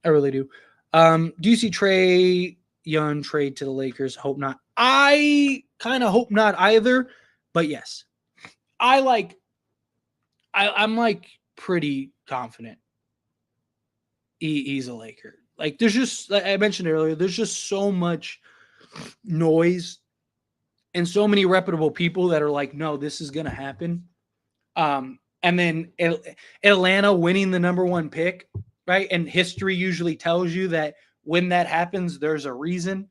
I really do. Do you see Trey Young trade to the Lakers? Hope not. I kind of hope not either, but yes. I'm like pretty confident he's a Laker. Like there's just, like I mentioned earlier, there's just so much noise and so many reputable people that are like, no, this is going to happen. And then Atlanta winning the number 1 pick, right? And history usually tells you that when that happens, there's a reason,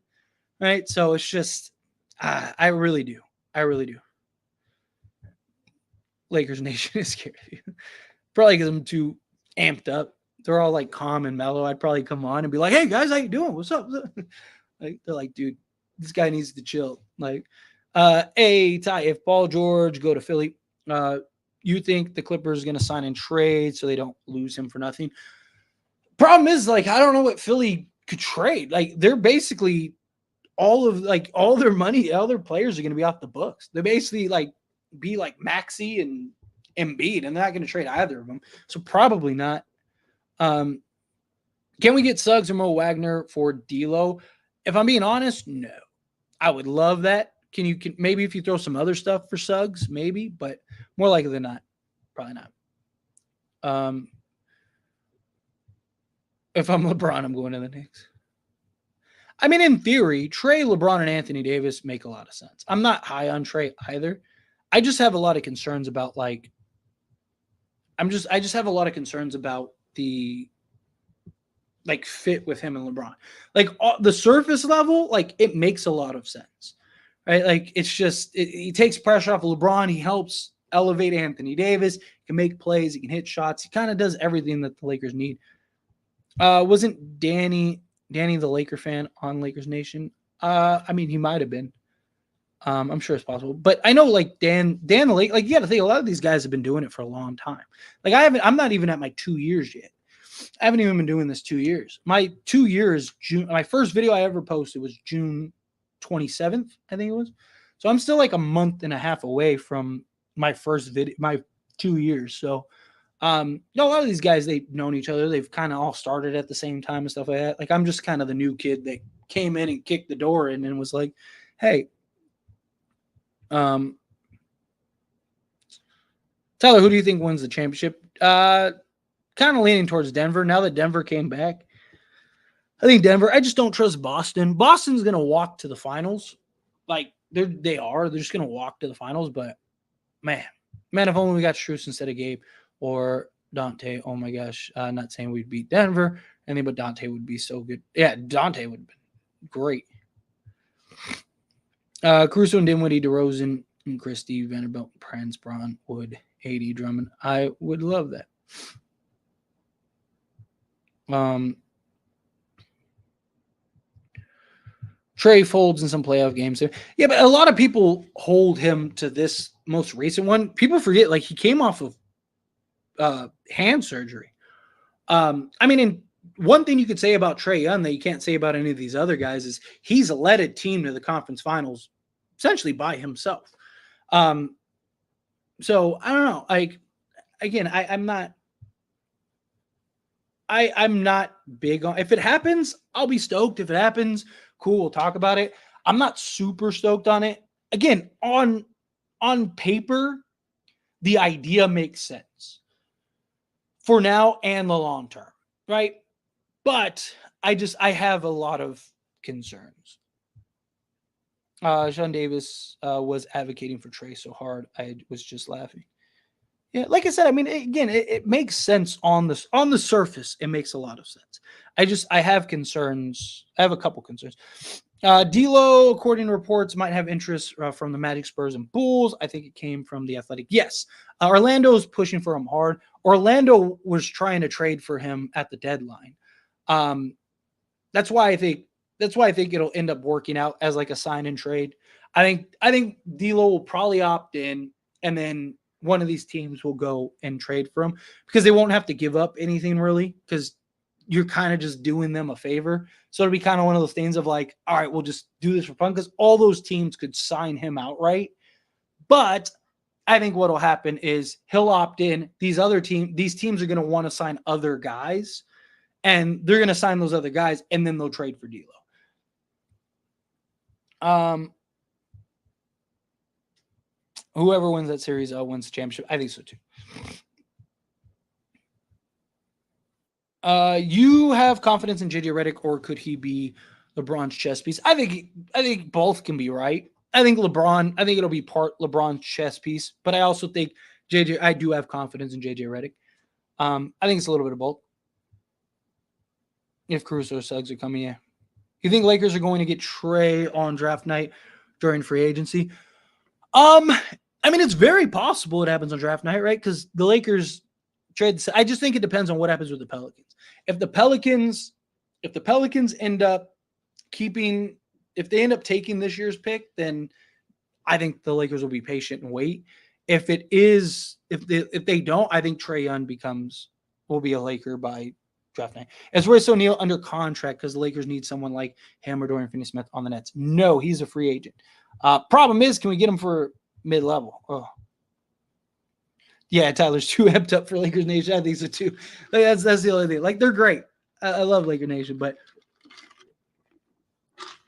right? So it's just, I really do. I really do. Lakers Nation is scared of you. Probably because I'm too amped up. They're all like calm and mellow. I'd probably come on and be like, hey guys, how you doing? What's up? Like they're like, dude, this guy needs to chill. Like, Ty, if Paul George go to Philly, you think the Clippers are going to sign and trade so they don't lose him for nothing? Problem is, like, I don't know what Philly could trade. Like, they're basically all their money, all their players are going to be off the books. They're basically like be like Maxey and Embiid, and they're not going to trade either of them. So probably not. Can we get Suggs or Mo Wagner for D'Lo? If I'm being honest, no. I would love that. Can maybe if you throw some other stuff for Suggs, maybe, but more likely than not, probably not. If I'm LeBron, I'm going to the Knicks. I mean, in theory, Trey, LeBron, and Anthony Davis make a lot of sense. I'm not high on Trey either. I just have a lot of concerns about I just have a lot of concerns about the fit with him and LeBron. Like the surface level, like it makes a lot of sense, right? Like it's just he takes pressure off of LeBron. He helps elevate Anthony Davis. He can make plays. He can hit shots. He kind of does everything that the Lakers need. Wasn't Danny the Laker fan on Lakers Nation? I mean, he might have been. I'm sure it's possible, but I know like Dan the Lake. Like you got to think a lot of these guys have been doing it for a long time. Like I'm not even at my 2 years yet. I haven't even been doing this 2 years. My 2 years, June. My first video I ever posted was June 27th, I think it was. So I'm still like a month and a half away from my first video, my 2 years. So, a lot of these guys, they've known each other. They've kind of all started at the same time and stuff like that. Like I'm just kind of the new kid that came in and kicked the door in and was like, hey, Tyler, who do you think wins the championship? Kind of leaning towards Denver. Now that Denver came back, I think Denver. I just don't trust Boston. Boston's going to walk to the finals. Like they're just going to walk to the finals. But man, if only we got Strus instead of Gabe or Dante. Oh my gosh. Not saying we'd beat Denver, but Dante would be so good. Yeah, Dante would have been great. Caruso and Dinwiddie, DeRozan, and Christie, Vanderbilt, Prince, Braun, Wood, AD, Drummond. I would love that. Trey folds in some playoff games. Yeah, but a lot of people hold him to this most recent one. People forget, like, he came off of hand surgery. I mean, and one thing you could say about Trey Young that you can't say about any of these other guys is he's led a team to the conference finals essentially by himself. So I don't know. Like, again, I'm not big on. If it happens, I'll be stoked. If it happens, cool, we'll talk about it. I'm not super stoked on it. Again, on paper, the idea makes sense for now and the long term, right? But I have a lot of concerns. Sean Davis was advocating for Trey so hard, I was just laughing. Yeah, like I said, I mean, again, it makes sense on the surface. It makes a lot of sense. I have concerns. I have a couple concerns. D'Lo, according to reports, might have interest from the Magic, Spurs, and Bulls. I think it came from the Athletic. Yes, Orlando's pushing for him hard. Orlando was trying to trade for him at the deadline. That's why I think it'll end up working out as like a sign and trade. I think D'Lo will probably opt in. and then one of these teams will go and trade for him because they won't have to give up anything really because you're kind of just doing them a favor. So it'll be kind of one of those things of like, all right, we'll just do this for fun because all those teams could sign him outright. But I think what will happen is he'll opt in. These teams are going to want to sign other guys, and they're going to sign those other guys, and then they'll trade for D'Lo. Whoever wins that series wins the championship. I think so too. You have confidence in JJ Redick, or could he be LeBron's chess piece? I think both can be right. I think it'll be part LeBron's chess piece, but I also think I do have confidence in JJ Redick. I think it's a little bit of both. If Caruso Suggs are coming, yeah. You think Lakers are going to get Trey on draft night during free agency? I mean, it's very possible it happens on draft night, right? Because the Lakers trade. I just think it depends on what happens with the Pelicans. If the Pelicans end up if they end up taking this year's pick, then I think the Lakers will be patient and wait. If they don't, I think Trey Young will be a Laker by draft night. Is Royce O'Neal under contract because the Lakers need someone like him or Dorian Finney-Smith on the Nets? No, he's a free agent. Problem is, can we get him for mid-level? Oh. Yeah, Tyler's too amped up for Lakers Nation. I think so too. Like, that's the only thing. Like, they're great. I love Laker Nation, but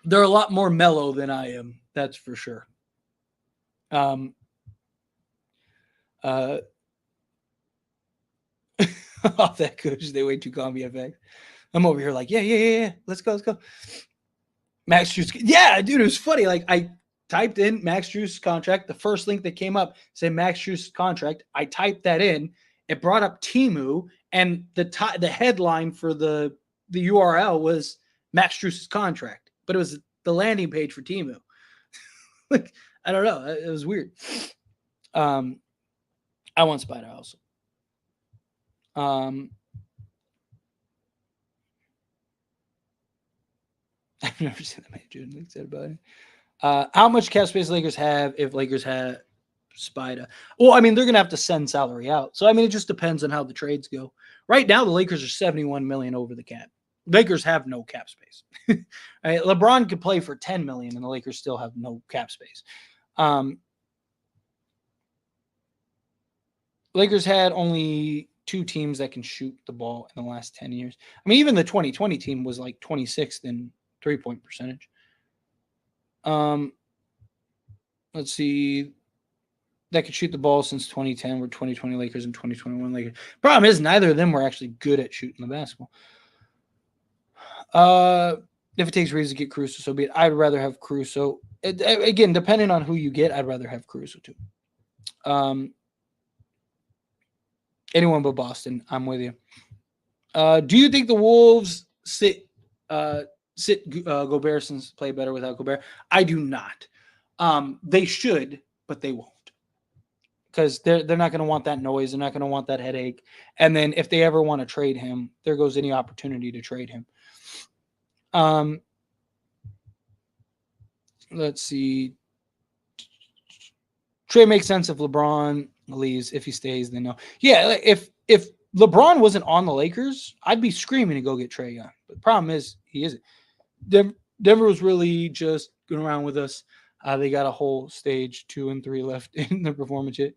they're a lot more mellow than I am. That's for sure. Off that coach, they way too calm VFX. I'm over here like, yeah. Let's go. Max Strus. Yeah, dude, it was funny. Like, I typed in Max Strus contract. The first link that came up said Max Strus contract. I typed that in. It brought up Temu, and the headline for the URL was Max Strus' contract, but it was the landing page for Temu. Like, I don't know. It was weird. I want Spider also. I've never seen that many June said about it. How much cap space Lakers have if Lakers had Spider? Well, I mean, they're gonna have to send salary out. So I mean, it just depends on how the trades go. Right now, the Lakers are $71 million over the cap. Lakers have no cap space. Right? LeBron could play for $10 million, and the Lakers still have no cap space. Lakers had only 2 teams that can shoot the ball in the last 10 years. I mean, even the 2020 team was like 26th in 3-point percentage. Let's see. That could shoot the ball since 2010 were 2020 Lakers and 2021 Lakers. Problem is, neither of them were actually good at shooting the basketball. If it takes Reaves to get Caruso, so be it. I'd rather have Caruso. Again, depending on who you get, I'd rather have Caruso too. Anyone but Boston. I'm with you. Do you think the Wolves sit Gobert since play better without Gobert? I do not. They should, but they won't. Because they're not going to want that noise. They're not going to want that headache. And then if they ever want to trade him, there goes any opportunity to trade him. Let's see. Trade makes sense if LeBron leaves. If he stays, then no. Yeah, if LeBron wasn't on the Lakers, I'd be screaming to go get Trey Young. But the problem is he isn't. Denver was really just going around with us. They got a whole stage 2 and 3 left in the performance yet.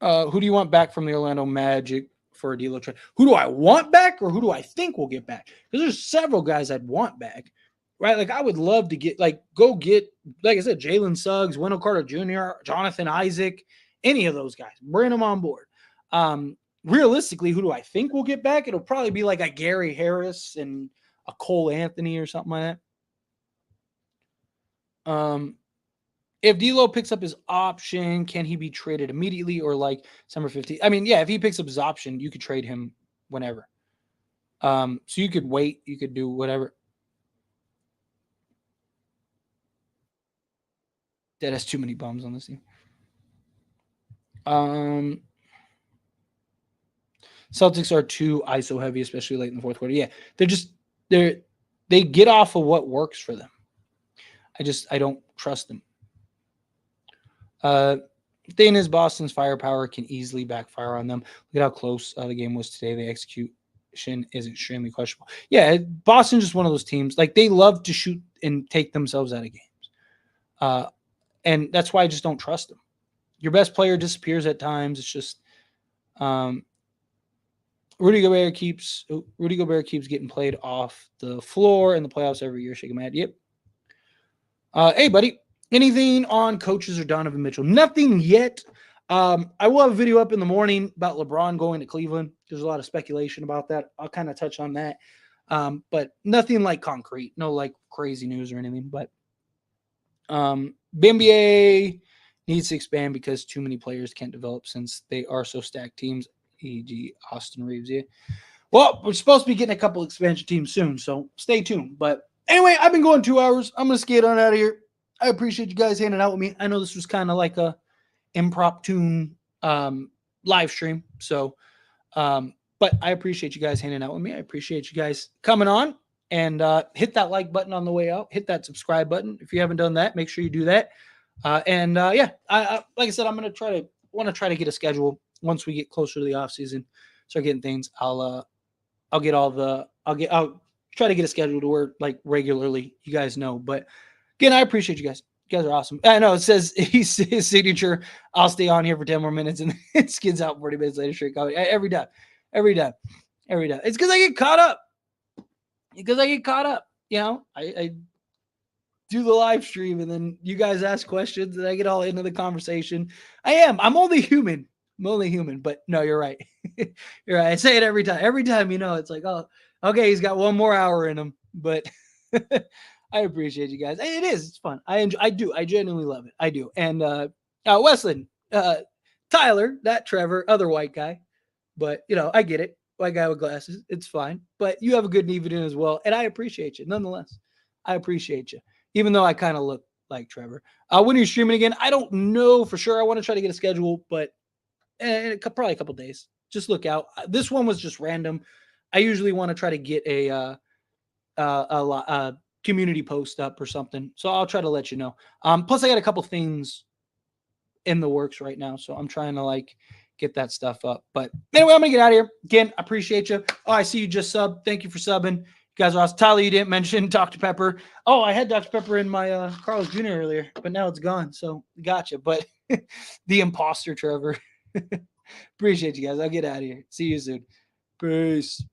Who do you want back from the Orlando Magic for a D'Lo trade? Who do I want back, or who do I think will get back? Because there's several guys I'd want back, right? Like, I would love to get, like I said, Jalen Suggs, Wendell Carter Jr., Jonathan Isaac, any of those guys. Bring them on board. Realistically, who do I think will get back? It'll probably be like a Gary Harris and a Cole Anthony or something like that. If D'Lo picks up his option, can he be traded immediately or like December 15th? I mean, yeah, if he picks up his option, you could trade him whenever. So you could wait, you could do whatever. That has too many bums on this team. Celtics are too ISO heavy, especially late in the fourth quarter. Yeah, they get off of what works for them. I don't trust them. thing is, Boston's firepower can easily backfire on them. Look at how close the game was today. The execution is extremely questionable. Yeah, Boston's just one of those teams. Like, they love to shoot and take themselves out of games. And that's why I just don't trust them. Your best player disappears at times. It's just Rudy Gobert keeps getting played off the floor in the playoffs every year. Shake him head. Yep. Hey, buddy. Anything on coaches or Donovan Mitchell? Nothing yet. I will have a video up in the morning about LeBron going to Cleveland. There's a lot of speculation about that. I'll kind of touch on that. But nothing like concrete. No like crazy news or anything. But the NBA needs to expand because too many players can't develop since they are so stacked teams, e.g. Austin Reaves. Yeah. Well, we're supposed to be getting a couple expansion teams soon, so stay tuned. But anyway, I've been going 2 hours. I'm going to skate on out of here. I appreciate you guys hanging out with me. I know this was kind of like a impromptu live stream. So, but I appreciate you guys hanging out with me. I appreciate you guys coming on, and hit that like button on the way out. Hit that subscribe button. If you haven't done that, make sure you do that. Yeah, I like I said, I'm going to try to get a schedule once we get closer to the off season. Start getting things. I'll try to get a schedule to work like regularly. You guys know, but again, I appreciate you guys. You guys are awesome. I know it says his signature. I'll stay on here for 10 more minutes and it skids out 40 minutes later. Straight comedy. Every time. It's because I get caught up. You know, I do the live stream and then you guys ask questions and I get all into the conversation. I'm only human. But no, you're right. You're right. I say it every time, you know, it's like, oh, okay, he's got one more hour in him, but I appreciate you guys. It is, it's fun. I genuinely love it. I do. And, Wesleyan, Tyler, not Trevor, other white guy, but you know, I get it. White guy with glasses. It's fine, but you have a good evening as well. And I appreciate you. Nonetheless, I appreciate you, even though I kind of look like Trevor. When are you streaming again? I don't know for sure. I want to try to get a schedule, but probably a couple days. Just look out. This one was just random. I usually want to try to get a community post up or something, so I'll try to let you know. Plus, I got a couple things in the works right now, so I'm trying to like get that stuff up. But anyway, I'm gonna get out of here. Again, I appreciate you. Oh, I see you just subbed. Thank you for subbing. You guys are awesome. Tyler, you didn't mention Dr. Pepper. Oh, I had Dr. Pepper in my Carl's Jr. earlier, but now it's gone. So gotcha. But the imposter, Trevor. Appreciate you guys. I'll get out of here. See you soon. Peace.